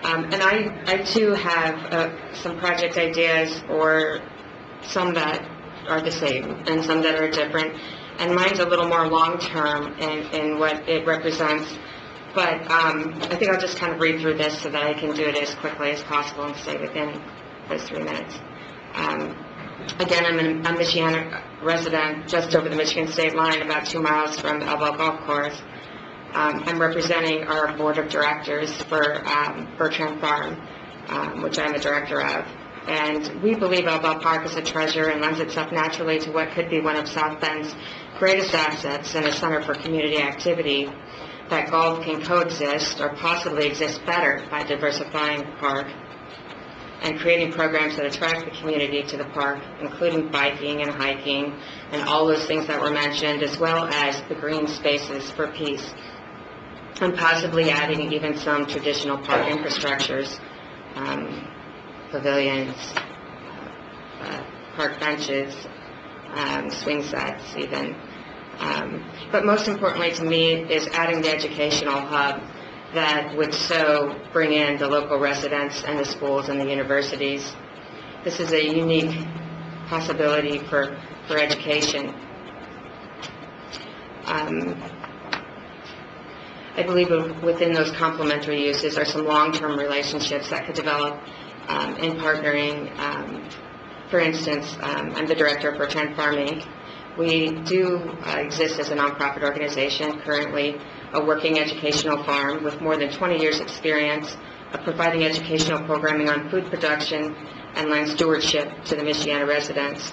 And I too have some project ideas, or some that are the same and some that are different. And mine's a little more long-term in what it represents. But I think I'll just kind of read through this so that I can do it as quickly as possible and stay within those 3 minutes. Again, I'm a Michiana resident just over the Michigan state line, about 2 miles from Elbel Golf Course. I'm representing our board of directors for Bertrand Farm, which I'm a director of. And we believe Elbel Park is a treasure and lends itself naturally to what could be one of South Bend's greatest assets and a center for community activity. That golf can coexist or possibly exist better by diversifying the park and creating programs that attract the community to the park, including biking and hiking and all those things that were mentioned, as well as the green spaces for peace, and possibly adding even some traditional park infrastructures, pavilions, park benches, swing sets even. But most importantly to me is adding the educational hub that would so bring in the local residents and the schools and the universities. This is a unique possibility for education. I believe within those complementary uses are some long-term relationships that could develop in partnering. For instance, I'm the director of Bertrand Farm Inc. We do exist as a nonprofit organization, currently a working educational farm with more than 20 years experience of providing educational programming on food production and land stewardship to the Michiana residents.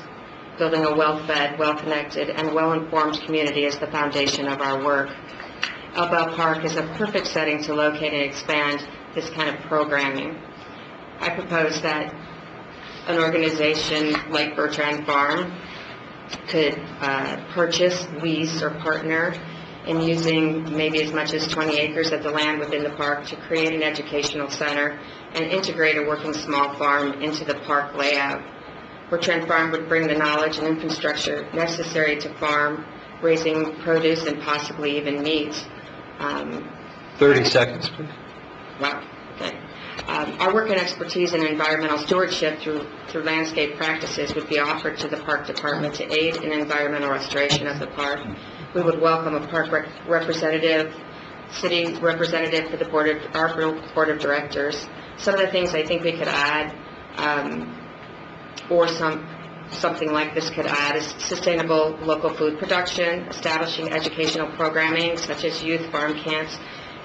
Building a well-fed, well-connected, and well-informed community is the foundation of our work. Elbel Park is a perfect setting to locate and expand this kind of programming. I propose that an organization like Bertrand Farm could purchase, lease, or partner in using maybe as much as 20 acres of the land within the park to create an educational center and integrate a working small farm into the park layout. Bertrand Farm would bring the knowledge and infrastructure necessary to farm, raising produce and possibly even meat. 30 seconds, please. Wow, okay. Our work and expertise in environmental stewardship through landscape practices would be offered to the park department to aid in environmental restoration of the park. We would welcome a park representative, city representative for our board of directors. Some of the things I think we could add, or something like this could add, is sustainable local food production, establishing educational programming such as youth farm camps,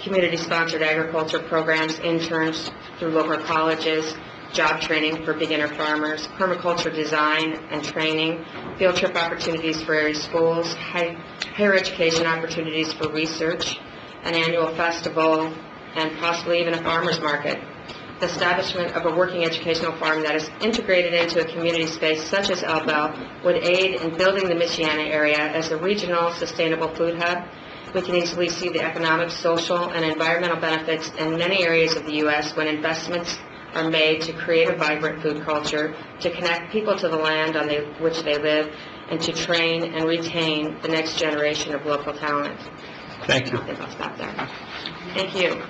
community-sponsored agriculture programs, interns through local colleges, job training for beginner farmers, permaculture design and training, field trip opportunities for area schools, higher education opportunities for research, an annual festival, and possibly even a farmer's market. The establishment of a working educational farm that is integrated into a community space such as Elbel would aid in building the Michiana area as a regional sustainable food hub. We can easily see the economic, social, and environmental benefits in many areas of the U.S. when investments are made to create a vibrant food culture, to connect people to the land on which they live, and to train and retain the next generation of local talent. Thank you. I think I'll stop there. Thank you.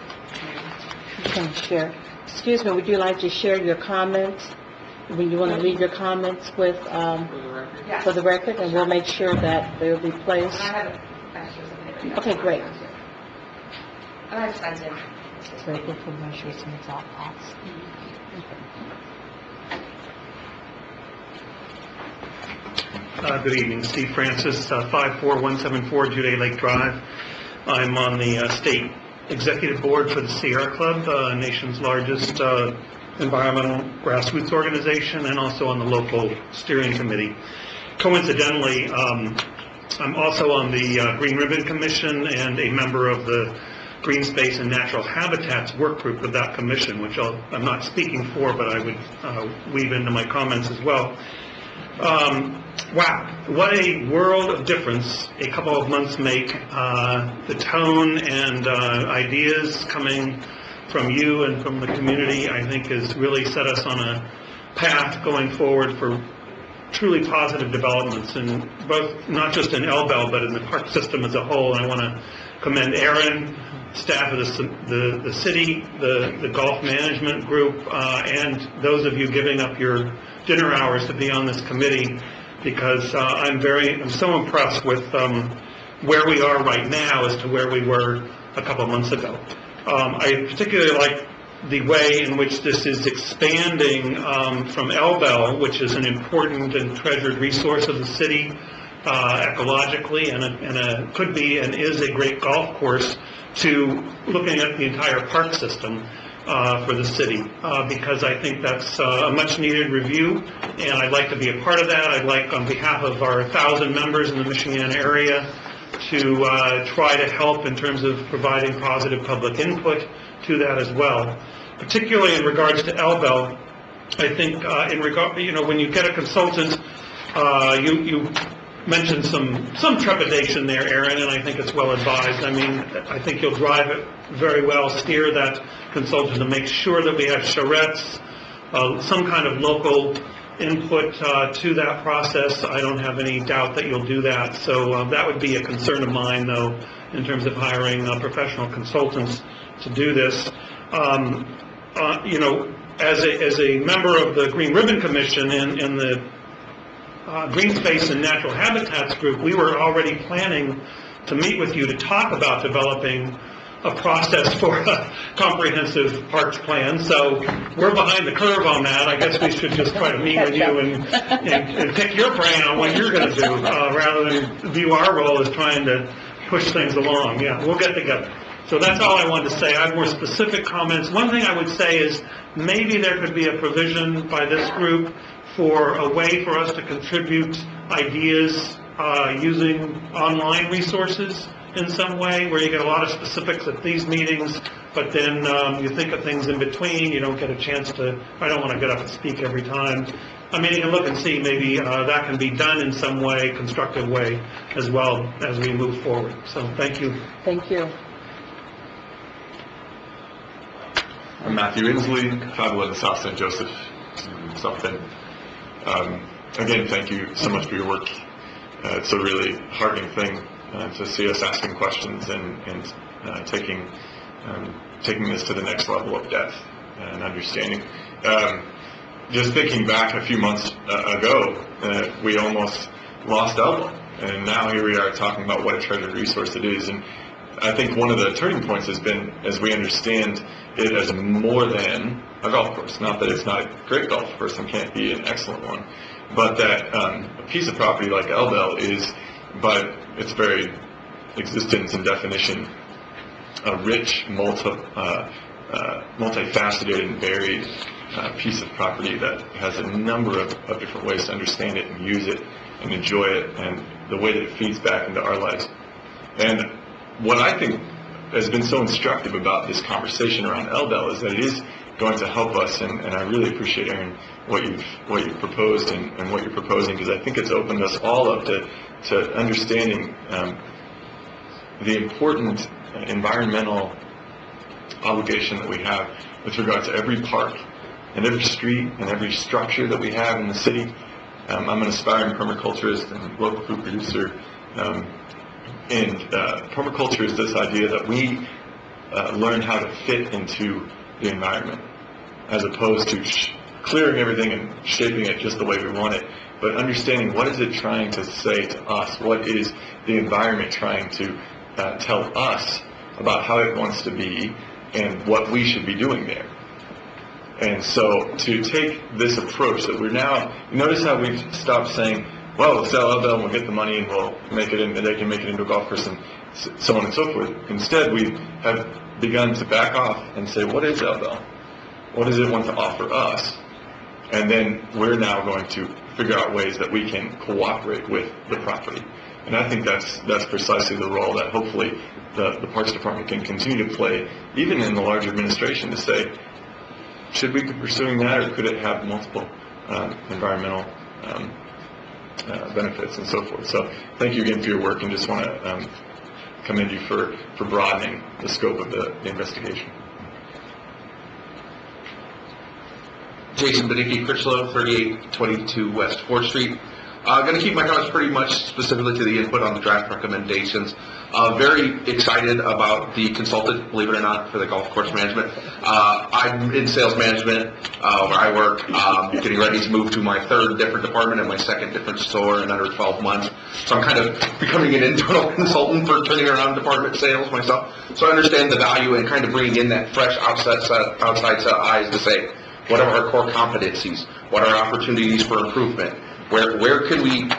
Okay, share. Excuse me, would you like to share your comments? Would you want to leave your comments with, for the record, and we'll make sure that they'll be placed? Okay, great. I'm expensive. It's very good for measures and it's all costs. Good evening, Steve Francis, 54174 Juday Lake Drive. I'm on the state executive board for the Sierra Club, nation's largest environmental grassroots organization, and also on the local steering committee. Coincidentally, I'm also on the Green Ribbon Commission and a member of the Green Space and Natural Habitats work group of that commission, which I'm not speaking for, but I would weave into my comments as well. Wow, what a world of difference a couple of months make. The tone and ideas coming from you and from the community, I think, has really set us on a path going forward for truly positive developments, in both, not just in Elbel, but in the park system as a whole. And I want to commend Aaron, staff of the city, the golf management group, and those of you giving up your dinner hours to be on this committee, because I'm so impressed with where we are right now as to where we were a couple months ago. I particularly like the way in which this is expanding from Elbel, which is an important and treasured resource of the city ecologically, and could be and is a great golf course, to looking at the entire park system for the city, because I think that's a much-needed review, and I'd like to be a part of that. I'd like, on behalf of our 1,000 members in the Michiana area, to try to help in terms of providing positive public input to that as well. Particularly in regards to Elbel, I think when you get a consultant, you mentioned some trepidation there, Aaron, and I think it's well advised. I mean, I think you'll drive it very well, steer that consultant to make sure that we have charrettes, some kind of local input to that process. I don't have any doubt that you'll do that. So that would be a concern of mine, though, in terms of hiring professional consultants to do this. As a member of the Green Ribbon Commission and the Green Space and Natural Habitats Group, we were already planning to meet with you to talk about developing a process for a comprehensive parks plan. So we're behind the curve on that. I guess we should just try to meet with you and pick your brain on what you're going to do, rather than view our role as trying to push things along. Yeah, we'll get together. So that's all I wanted to say. I have more specific comments. One thing I would say is maybe there could be a provision by this group for a way for us to contribute ideas using online resources in some way, where you get a lot of specifics at these meetings, but then you think of things in between. You don't get a chance to, I don't want to get up and speak every time. I mean, you can look and see maybe that can be done in some way, constructive way, as well as we move forward. So thank you. Thank you. I'm Matthew Inslee, Fabula in South St. Joseph, South Bend. Again, thank you so much for your work. It's a really heartening thing to see us asking questions and taking this to the next level of depth and understanding. Just thinking back a few months ago, we almost lost Elbel, and now here we are talking about what a treasured resource it is. And I think one of the turning points has been, as we understand it as more than a golf course. Not that it's not a great golf course and can't be an excellent one, but that a piece of property like Elbel is, by its very existence and definition, a rich, multifaceted and varied piece of property that has a number of different ways to understand it and use it and enjoy it, and the way that it feeds back into our lives. And what I think has been so instructive about this conversation around Elbel is that it is going to help us, and I really appreciate, Aaron, what you've proposed and what you're proposing, because I think it's opened us all up to understanding the important environmental obligation that we have with regard to every park and every street and every structure that we have in the city. I'm an aspiring permaculturist and local food producer, and permaculture is this idea that we learn how to fit into the environment, as opposed to clearing everything and shaping it just the way we want it, but understanding what is it trying to say to us, what is the environment trying to tell us about how it wants to be and what we should be doing there. And so to take this approach that we're now, notice how we've stopped saying, well, we'll sell Elbel and we'll get the money and we'll make it they can make it into a golf course and so on and so forth. Instead, we have begun to back off and say, what is Elbel? What does it want to offer us? And then we're now going to figure out ways that we can cooperate with the property. And I think that's precisely the role that hopefully the Parks Department can continue to play, even in the larger administration, to say, should we be pursuing that, or could it have multiple environmental benefits and so forth? So thank you again for your work, and just want to commend you for broadening the scope of the investigation. Jason Badicki, Critchlow, 3822 West 4th Street. Going to keep my comments pretty much specifically to the input on the draft recommendations. Very excited about the consultant, believe it or not, for the golf course management. I'm in sales management where I work, getting ready to move to my third different department and my second different store in under 12 months. So I'm kind of becoming an internal consultant for turning around department sales myself. So I understand the value and kind of bringing in that fresh outside set of eyes to say, what are our core competencies? What are opportunities for improvement? Where can we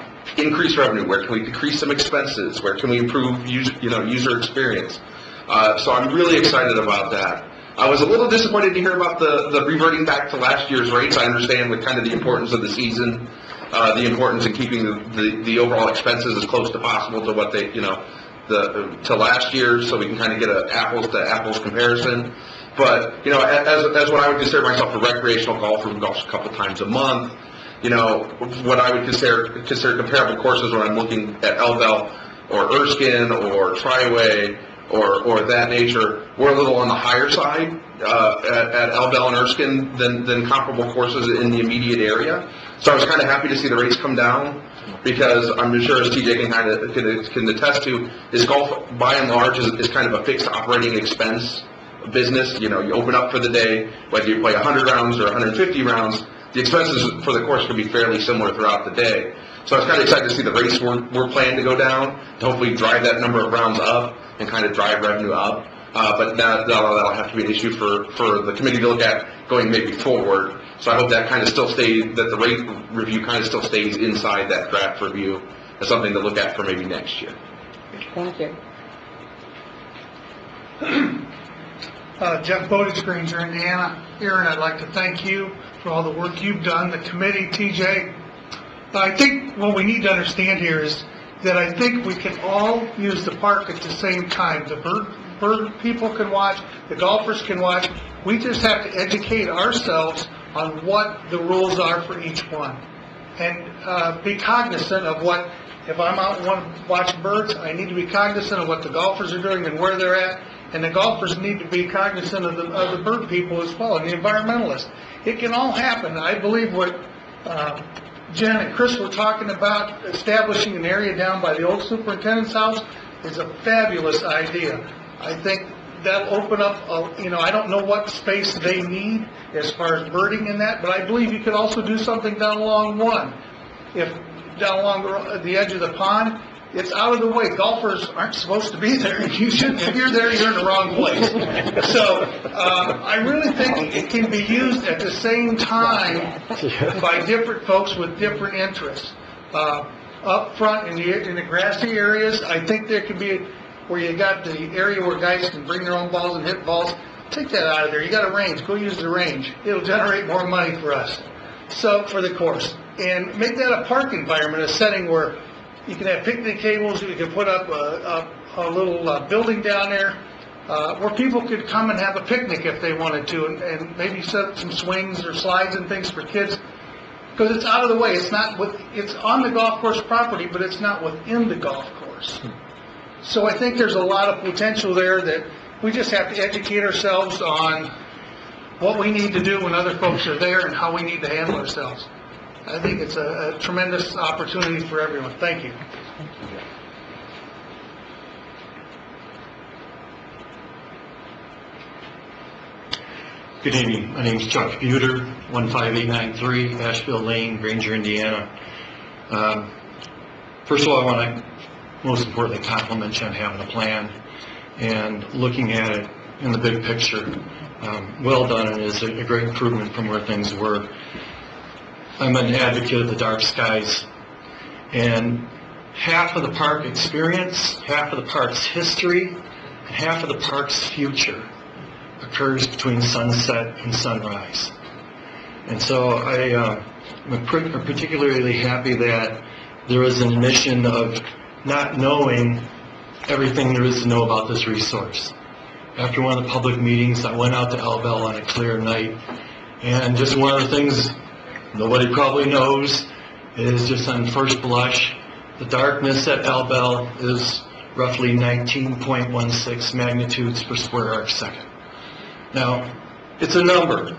increase revenue? Where can we decrease some expenses? Where can we improve user experience? So I'm really excited about that. I was a little disappointed to hear about the reverting back to last year's rates. I understand with kind of the importance of the season, the importance in keeping the overall expenses as close to possible to what they, to last year, so we can kind of get an apples to apples comparison. But, as what I would consider myself a recreational golfer who golfs a couple times a month, what I would consider comparable courses when I'm looking at Elbel or Erskine or Triway or that nature, we're a little on the higher side at Elbel and Erskine than comparable courses in the immediate area. So I was kind of happy to see the rates come down, because I'm sure, as TJ can attest to, is golf by and large is kind of a fixed operating expense business. You open up for the day, whether you play 100 rounds or 150 rounds, the expenses for the course can be fairly similar throughout the day. So I was kind of excited to see the rates we're planning to go down, to hopefully drive that number of rounds up and kind of drive revenue up. But that'll have to be an issue for the committee to look at going maybe forward. So I hope that kind of still stays, that the rate review kind of still stays inside that draft review as something to look at for maybe next year. Thank you. Jeff Bowditch, Granger, Indiana. Aaron, I'd like to thank you for all the work you've done, the committee, TJ. I think what we need to understand here is that I think we can all use the park at the same time. The bird people can watch, the golfers can watch. We just have to educate ourselves on what the rules are for each one. And be cognizant of what, if I'm out and want to watch birds, I need to be cognizant of what the golfers are doing and where they're at. And the golfers need to be cognizant of the bird people as well, and the environmentalists. It can all happen. I believe what Jen and Chris were talking about, establishing an area down by the old superintendent's house, is a fabulous idea. I think that'll open up, I don't know what space they need as far as birding in that, but I believe you could also do something down along one. If down along the edge of the pond, it's out of the way. Golfers aren't supposed to be there. If you're there, you're in the wrong place. So I really think it can be used at the same time by different folks with different interests. Up front in the grassy areas, I think there could be where you got the area where guys can bring their own balls and hit balls. Take that out of there. You got a range. Go use the range. It'll generate more money for us. So for the course, and make that a park environment, a setting where you can have picnic tables. You can put up a little building down there where people could come and have a picnic if they wanted to, and maybe set up some swings or slides and things for kids. Because it's out of the way. It's on the golf course property, but it's not within the golf course. So I think there's a lot of potential there that we just have to educate ourselves on what we need to do when other folks are there and how we need to handle ourselves. I think it's a tremendous opportunity for everyone. Thank you. Good evening. My name is Chuck Buter, 15893 Asheville Lane, Granger, Indiana. First of all, I want to most importantly compliment you on having a plan and looking at it in the big picture. Well done, and is a great improvement from where things were. I'm an advocate of the dark skies, and half of the park experience, half of the park's history, and half of the park's future occurs between sunset and sunrise. And so I'm particularly happy that there is an admission of not knowing everything there is to know about this resource. After one of the public meetings, I went out to Elbel on a clear night, and just one of the things nobody probably knows is, just on first blush, the darkness at Elbel is roughly 19.16 magnitudes per square arc second. Now, it's a number,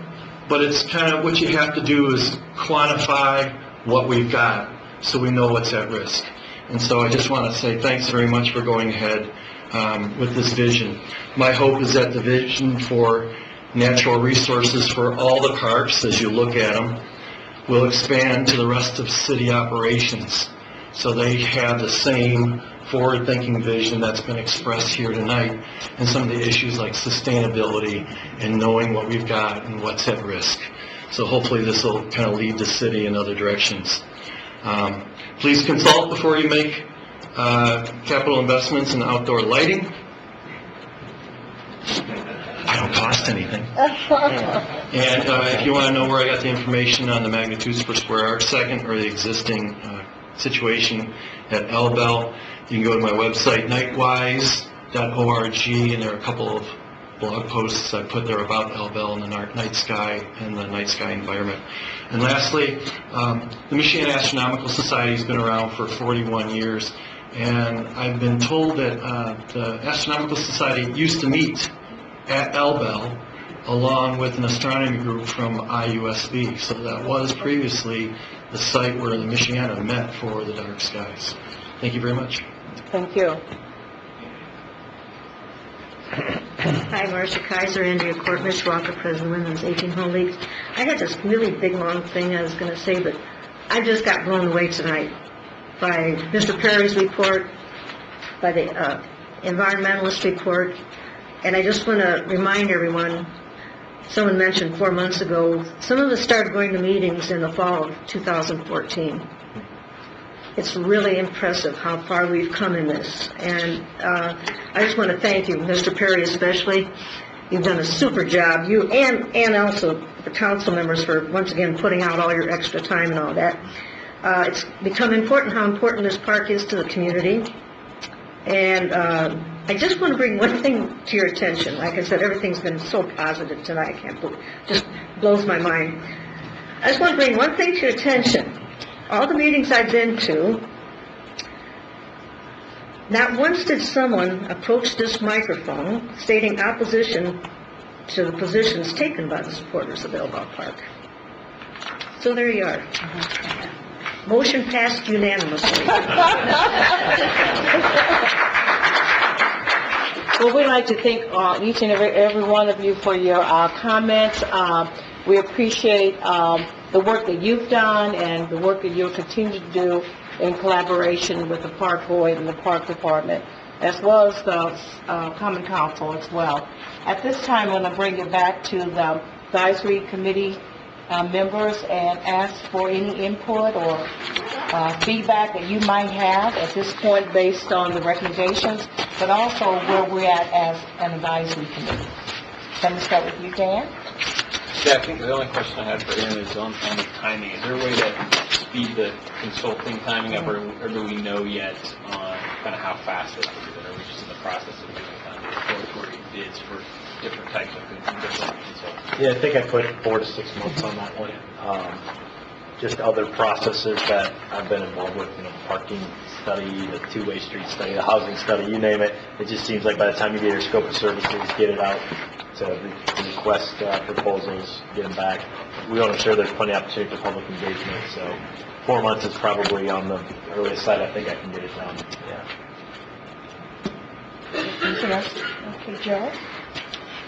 but it's kind of what you have to do is quantify what we've got. so we know what's at risk. And so I just want to say thanks very much for going ahead with this vision. My hope is that the vision for natural resources for all the parks, as you look at them, will expand to the rest of city operations, so they have the same forward-thinking vision that's been expressed here tonight, and some of the issues like sustainability and knowing what we've got and what's at risk. So hopefully this will kind of lead the city in other directions. Please consult before you make capital investments in outdoor lighting. I don't cost anything. And if you want to know where I got the information on the magnitudes per square arc second or the existing situation at Elbel, you can go to my website, nightwise.org, and there are a couple of blog posts I put there about Elbel and the night sky and the night sky environment. And lastly, the Michigan Astronomical Society has been around for 41 years, and I've been told that the Astronomical Society used to meet at Elbel along with an astronomy group from IUSB. So that was previously the site where the Michiana met for the dark skies. Thank you very much. Thank you. Hi, Marcia Kaiser, Andrea Court, Mishawaka, President of Women's 18-Hole Leagues. I had this really big, long thing I was going to say, but I just got blown away tonight by Mr. Perry's report, by the environmentalist report, and I just want to remind everyone, someone mentioned 4 months ago, some of us started going to meetings in the fall of 2014. It's really impressive how far we've come in this, and I just want to thank you, Mr. Perry especially. You've done a super job, you and also the council members, for once again putting out all your extra time and all that. It's become important how important this park is to the community, and I just want to bring one thing to your attention. Like I said, everything's been so positive tonight, I can't believe, just blows my mind. I just want to bring one thing to your attention. All the meetings I've been to, not once did someone approach this microphone stating opposition to the positions taken by the supporters of Elbel Park. So there you are. Motion passed unanimously. Well, we'd like to thank each and every one of you for your comments. We appreciate the work that you've done and the work that you'll continue to do in collaboration with the Park Board and the Park Department, as well as the Common Council as well. At this time, I'm going to bring it back to the Advisory Committee members and ask for any input or feedback that you might have at this point based on the recommendations, but also where we're at as an advisory committee. Let me start with you, Dan. Yeah, I think the only question I had for Aaron is on the timing. Is there a way to speed the consulting timing up, or do we know yet on kind of how fast it is? Are we just in the process of doing kind of exploratory bids for different types of consultants? Yeah, I think I put 4 to 6 months on that one. Just other processes that I've been involved with, the parking study, the two-way street study, the housing study, you name it. It just seems like by the time you get your scope of services, get it out to request proposals, get them back. We want to ensure there's plenty of opportunity for public engagement. So 4 months is probably on the earliest side. I think I can get it done. Yeah. Okay, Joe?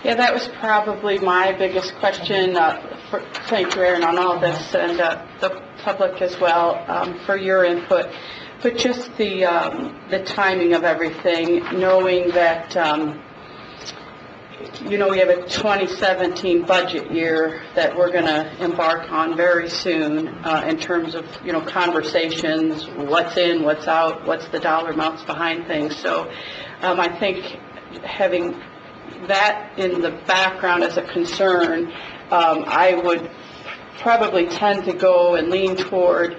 Yeah, that was probably my biggest question. Thank you, Aaron, on all this, and the public as well, for your input. But just the timing of everything, knowing that, we have a 2017 budget year that we're going to embark on very soon in terms of, conversations, what's in, what's out, what's the dollar amounts behind things. So I think having that in the background as a concern, I would probably tend to go and lean toward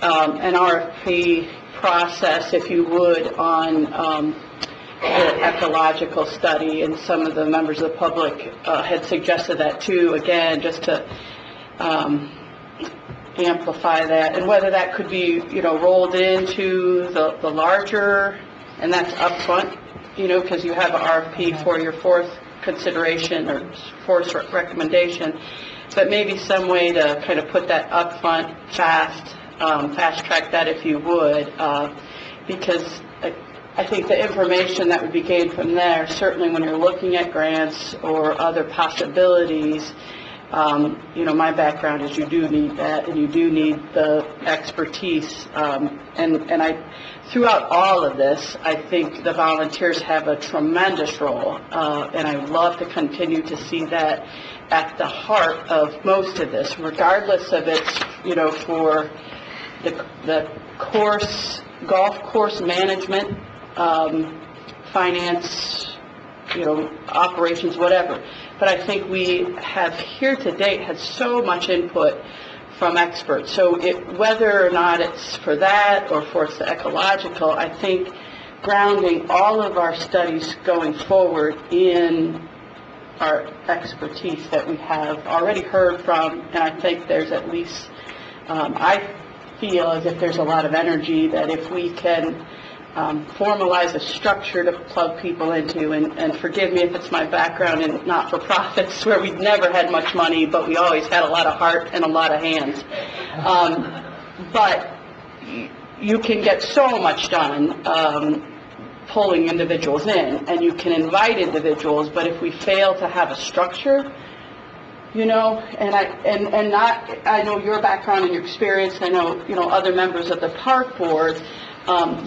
an RFP process, if you would, on the ecological study, and some of the members of the public had suggested that too, again, just to amplify that, and whether that could be, rolled into the larger, and that's upfront, because you have an RFP for your fourth consideration or fourth recommendation, but maybe some way to kind of put that upfront fast fast-track that if you would, because I think the information that would be gained from there, certainly when you're looking at grants or other possibilities, my background is you do need that, and you do need the expertise. And throughout all of this, I think the volunteers have a tremendous role, and I would love to continue to see that at the heart of most of this, regardless of its, for the golf course management, finance, operations, whatever. But I think we have here to date had so much input from experts. So whether or not it's for that or for the ecological, I think grounding all of our studies going forward in our expertise that we have already heard from, and I think there's at least, I feel as if there's a lot of energy that if we can formalize a structure to plug people into, and forgive me if it's my background in not-for-profits where we've never had much money, but we always had a lot of heart and a lot of hands. But you can get so much done pulling individuals in, and you can invite individuals, but if we fail to have a structure, I know your background and your experience, I know, other members of the park board,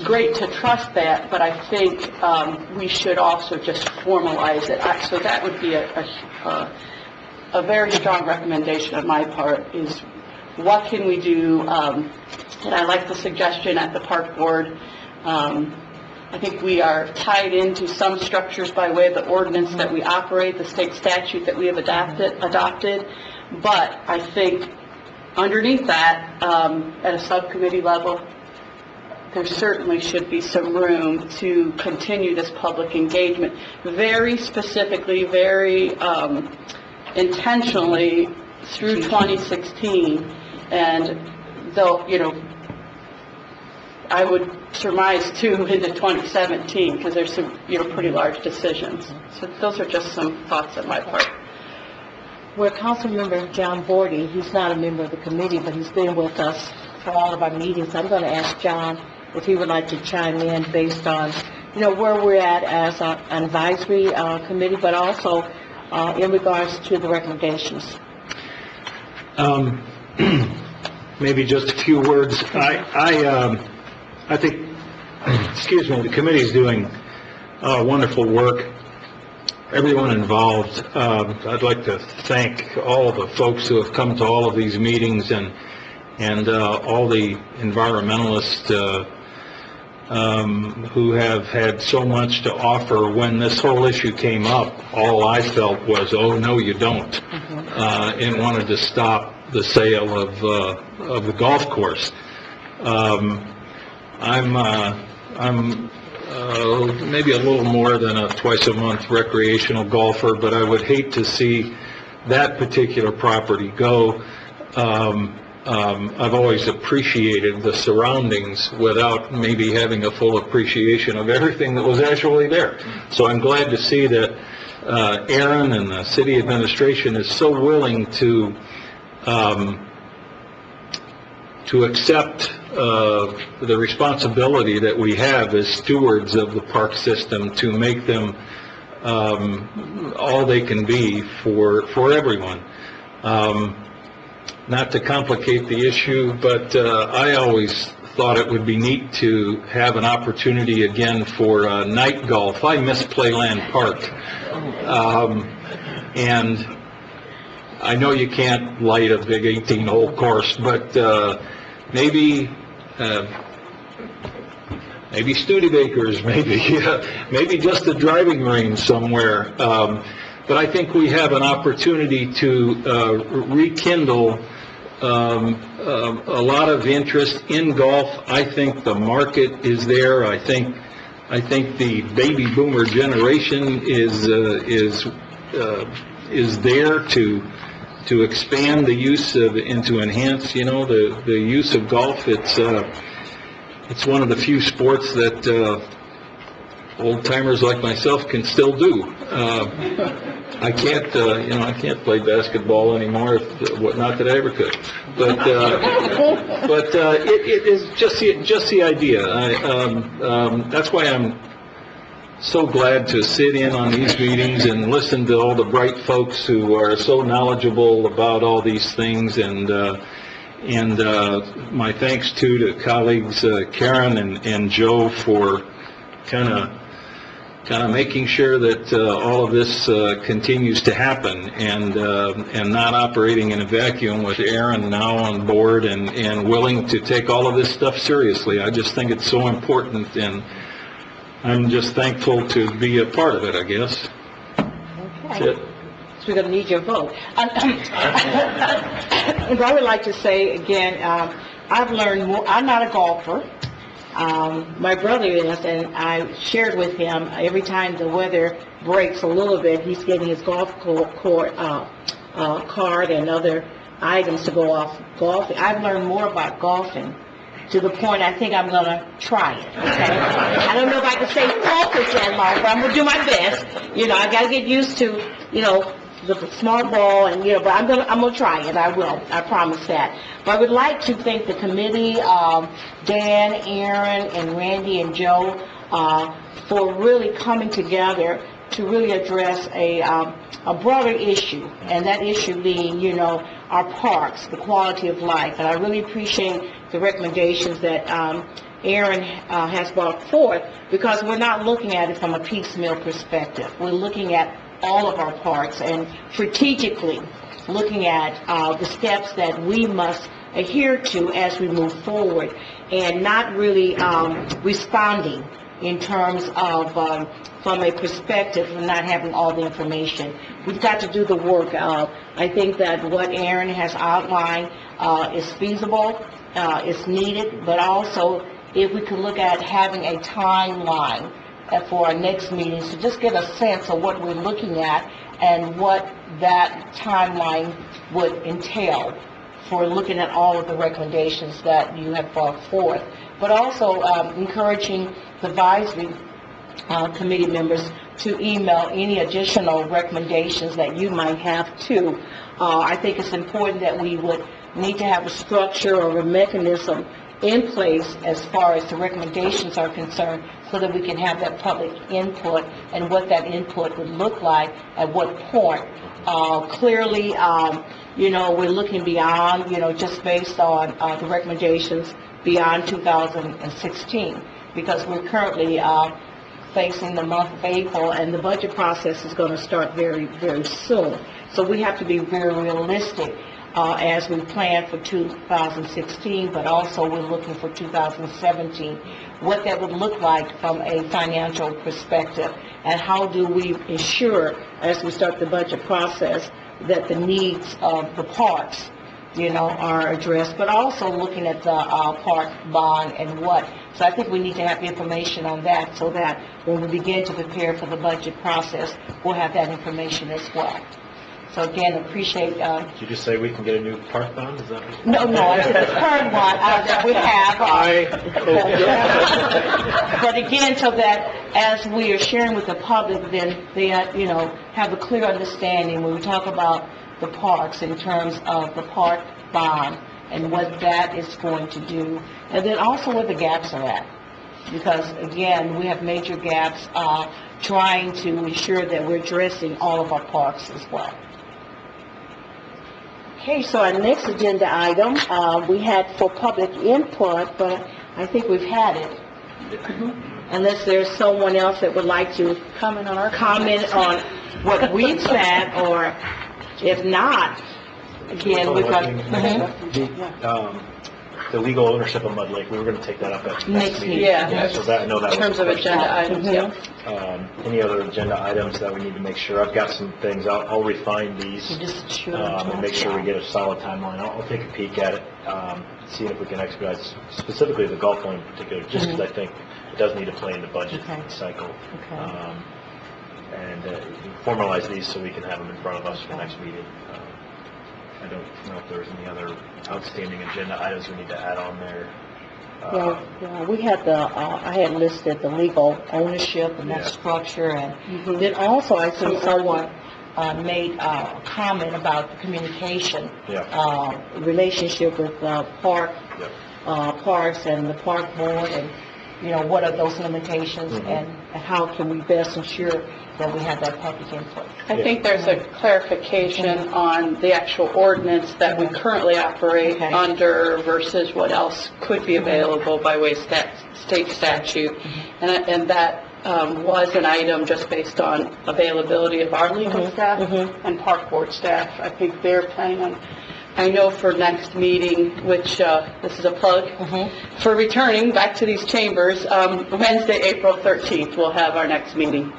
great to trust that, but I think we should also just formalize it. So that would be a very strong recommendation on my part, is what can we do, and I like the suggestion at the park board. I think we are tied into some structures by way of the ordinance that we operate, the state statute that we have adopted, but I think underneath that, at a subcommittee level, there certainly should be some room to continue this public engagement, very specifically, very intentionally through 2016, and though, I would surmise too into 2017, because there's some, pretty large decisions. So those are just some thoughts on my part. Well, Councilmember John Bordy, he's not a member of the committee, but he's been with us for all of our meetings. I'm going to ask John if he would like to chime in based on, where we're at as an advisory committee, but also in regards to the recommendations. Maybe just a few words. I think, the committee's doing wonderful work. Everyone involved. I'd like to thank all the folks who have come to all of these meetings and all the environmentalists who have had so much to offer. When this whole issue came up, all I felt was, oh, no, you don't, and wanted to stop the sale of the golf course. I'm maybe a little more than a twice-a-month recreational golfer, but I would hate to see that particular property go. I've always appreciated the surroundings without maybe having a full appreciation of everything that was actually there. So I'm glad to see that Aaron and the city administration is so willing to accept the responsibility that we have as stewards of the park system to make them all they can be for everyone. Not to complicate the issue, but I always thought it would be neat to have an opportunity again for night golf. I miss Playland Park. And I know you can't light a big 18-hole course, but maybe Studebakers, maybe just a driving range somewhere. But I think we have an opportunity to rekindle a lot of interest in golf. I think the market is there. I think the baby boomer generation is there to expand the use of and to enhance, the use of golf. It's one of the few sports that old-timers like myself can still do. I can't, I can't play basketball anymore, not that I ever could. But it is just the idea. That's why I'm so glad to sit in on these meetings and listen to all the bright folks who are so knowledgeable about all these things, and my thanks to colleagues Karen and Joe for kind of making sure that all of this continues to happen, and not operating in a vacuum, with Aaron now on board and willing to take all of this stuff seriously. I just think it's so important, and I'm just thankful to be a part of it, I guess. That's it. So we're going to need your vote. I would like to say again, I've learned more. I'm not a golfer. My brother is, and I shared with him, every time the weather breaks a little bit, he's getting his golf card and other items to go off golfing. I've learned more about golfing, to the point I think I'm going to try it, okay? I don't know if I can stay focused that long, but I'm going to do my best. I got to get used to, the smart ball, and, but I'm going to try it. I will. I promise that. But I would like to thank the committee, Dan, Aaron, and Randy, and Joe, for really coming together to really address a broader issue, and that issue being, our parks, the quality of life. And I really appreciate the recommendations that Aaron has brought forth, because we're not looking at it from a piecemeal perspective. We're looking at all of our parks and strategically looking at the steps that we must adhere to as we move forward, and not really responding in terms of from a perspective of not having all the information. We've got to do the work. I think that what Aaron has outlined is feasible, is needed, but also if we could look at having a timeline for our next meetings to just get a sense of what we're looking at and what that timeline would entail for looking at all of the recommendations that you have brought forth, but also encouraging the advisory committee members to email any additional recommendations that you might have too. I think it's important that we would need to have a structure or a mechanism in place as far as the recommendations are concerned, so that we can have that public input and what that input would look like at what point. Clearly, we're looking beyond, just based on the recommendations beyond 2016, because we're currently facing the month of April, and the budget process is going to start very, very soon. So we have to be very realistic as we plan for 2016, but also we're looking for 2017, what that would look like from a financial perspective, and how do we ensure, as we start the budget process, that the needs of the parks, are addressed, but also looking at the park bond and what. So I think we need to have information on that, so that when we begin to prepare for the budget process, we'll have that information as well. So again, appreciate... Did you just say we can get a new park bond? Is that what... No, I said the current one that we have. But again, so that as we are sharing with the public, then they, have a clear understanding when we talk about the parks in terms of the park bond and what that is going to do, and then also where the gaps are at. Because again, we have major gaps trying to ensure that we're addressing all of our parks as well. Okay, so our next agenda item, we had for public input, but I think we've had it. Unless there's someone else that would like to comment on what we've said, or if not, again, we've got... The legal ownership of Mud Lake, we were going to take that up at next meeting. Yeah, so that, I know that in terms of agenda items, any other agenda items that we need to make sure? I've got some things. I'll refine these and make sure we get a solid timeline. I'll take a peek at it, seeing if we can expedite specifically the golf one in particular, just because I think it does need to play in the budget cycle. And formalize these so we can have them in front of us for next meeting. I don't know if there's any other outstanding agenda items we need to add on there. Yeah, we had I had listed the legal ownership and that Yeah. structure, and then also I think someone made a comment about the communication, relationship with parks and the park board, and, what are those limitations, and how can we best ensure that we have that public input? I think there's a clarification on the actual ordinance that we currently operate under versus what else could be available by way of state statute. And that was an item just based on availability of our legal staff and park board staff. I think they're planning on, I know for next meeting, which this is a plug, for returning back to these chambers, Wednesday, April 13th, we'll have our next meeting.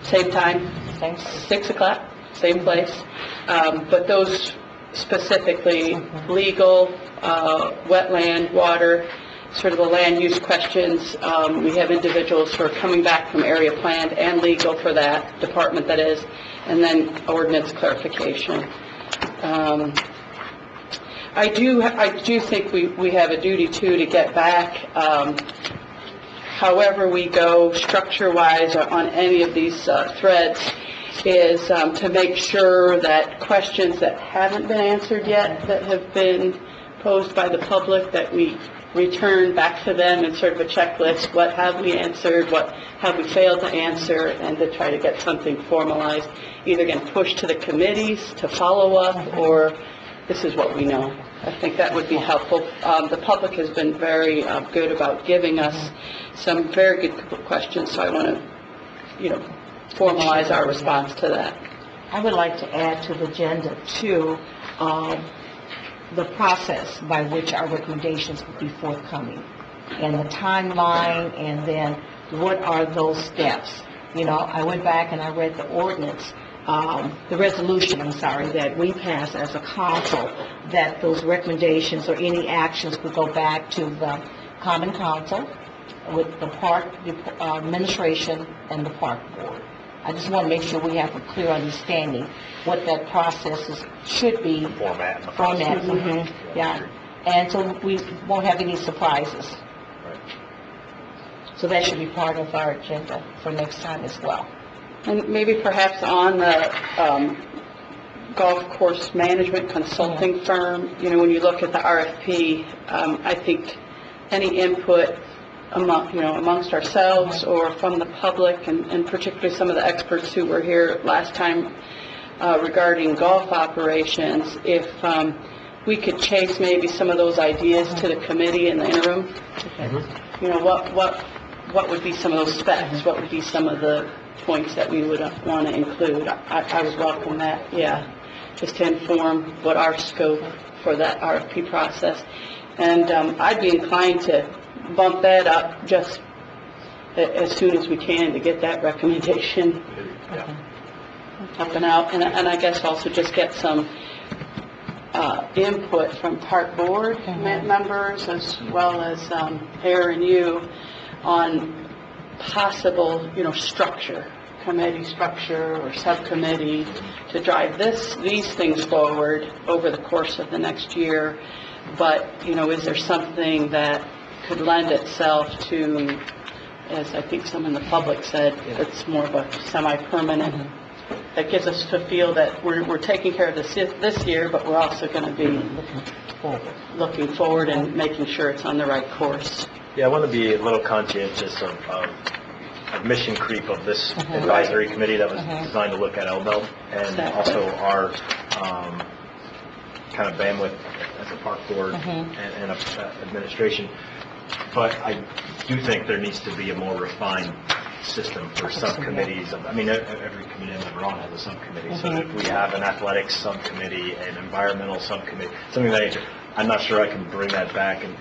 Same time, 6 o'clock, same place. But those specifically, legal, wetland, water, sort of the land use questions. We have individuals who are coming back from area planned and legal for that department, that is, and then ordinance clarification. I do think we have a duty too to get back, however we go structure-wise on any of these threads, is to make sure that questions that haven't been answered yet, that have been posed by the public, that we return back to them in sort of a checklist. What have we answered? What have we failed to answer? And to try to get something formalized, either again pushed to the committees to follow up, or this is what we know. I think that would be helpful. The public has been very good about giving us some very good questions, so I want to, formalize our response to that. I would like to add to the agenda, too, the process by which our recommendations will be forthcoming, and the timeline, and then what are those steps. I went back and I read the ordinance, the resolution, that we passed as a council, that those recommendations or any actions would go back to the Common Council with the Park Administration and the Park Board. I just want to make sure we have a clear understanding what that process should be. Format. Yeah. And so we won't have any surprises. So that should be part of our agenda for next time as well. And maybe perhaps on the golf course management consulting firm, when you look at the RFP, I think any input amongst ourselves or from the public, and particularly some of the experts who were here last time regarding golf operations, if we could chase maybe some of those ideas to the committee in the interim. What would be some of those specs? What would be some of the points that we would want to include? I would welcome that, just to inform what our scope for that RFP process. And I'd be inclined to bump that up just as soon as we can to get that recommendation up and out. And I guess also just get some input from park board members, as well as Aaron, you, on possible, committee structure or subcommittee to drive these things forward over the course of the next year. But, is there something that could lend itself to, as I think some in the public said, it's more of a semi-permanent, that gives us to feel that we're taking care of this year, but we're also going to be looking forward and making sure it's on the right course. Yeah, I want to be a little conscientious of mission creep of this advisory committee that was designed to look at Elbel, and also our kind of bandwidth as a park board and administration. But I do think there needs to be a more refined system for subcommittees. Every committee I'm ever on has a subcommittee. So if we have an athletics subcommittee, an environmental subcommittee, something of that nature, I'm not sure I can bring that back and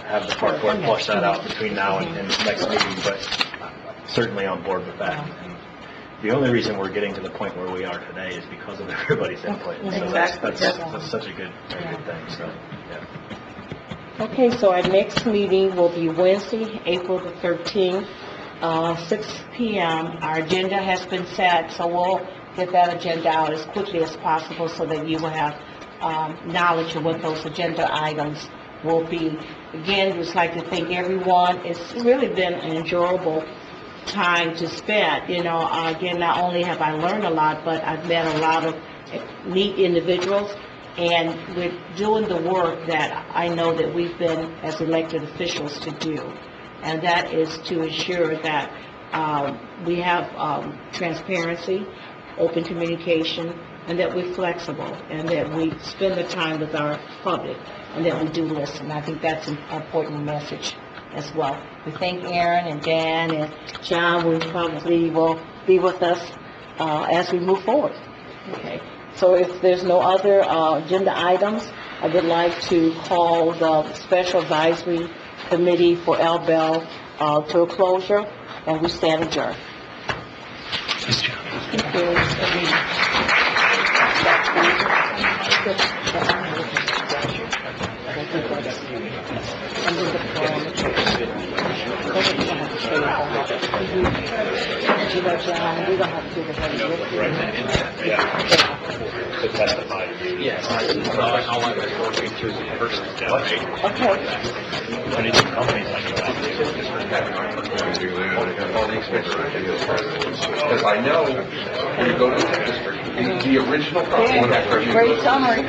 have the park board flush that out between now and the next meeting, but certainly on board with that. And the only reason we're getting to the point where we are today is because of everybody's input. So that's such a very good thing. So, yeah. Okay, so our next meeting will be Wednesday, April the 13th, 6 p.m. Our agenda has been set, so we'll get that agenda out as quickly as possible so that you will have knowledge of what those agenda items will be. Again, just like to thank everyone. It's really been an enjoyable time to spend. Again, not only have I learned a lot, but I've met a lot of neat individuals, and we're doing the work that I know that we've been, as elected officials, to do. And that is to ensure that we have transparency, open communication, and that we're flexible, and that we spend the time with our public, and that we do listen. I think that's an important message as well. We thank Aaron and Dan and John, who probably will be with us as we move forward. Okay. So if there's no other agenda items, I would like to call the Special Advisory Committee for Elbel to a closure, and we stand adjourned. Thank To testify. Yes. I'll let her work through the first. Okay. Anything companies like that. Because I know when you go to the district, the original property tax review. Great summary.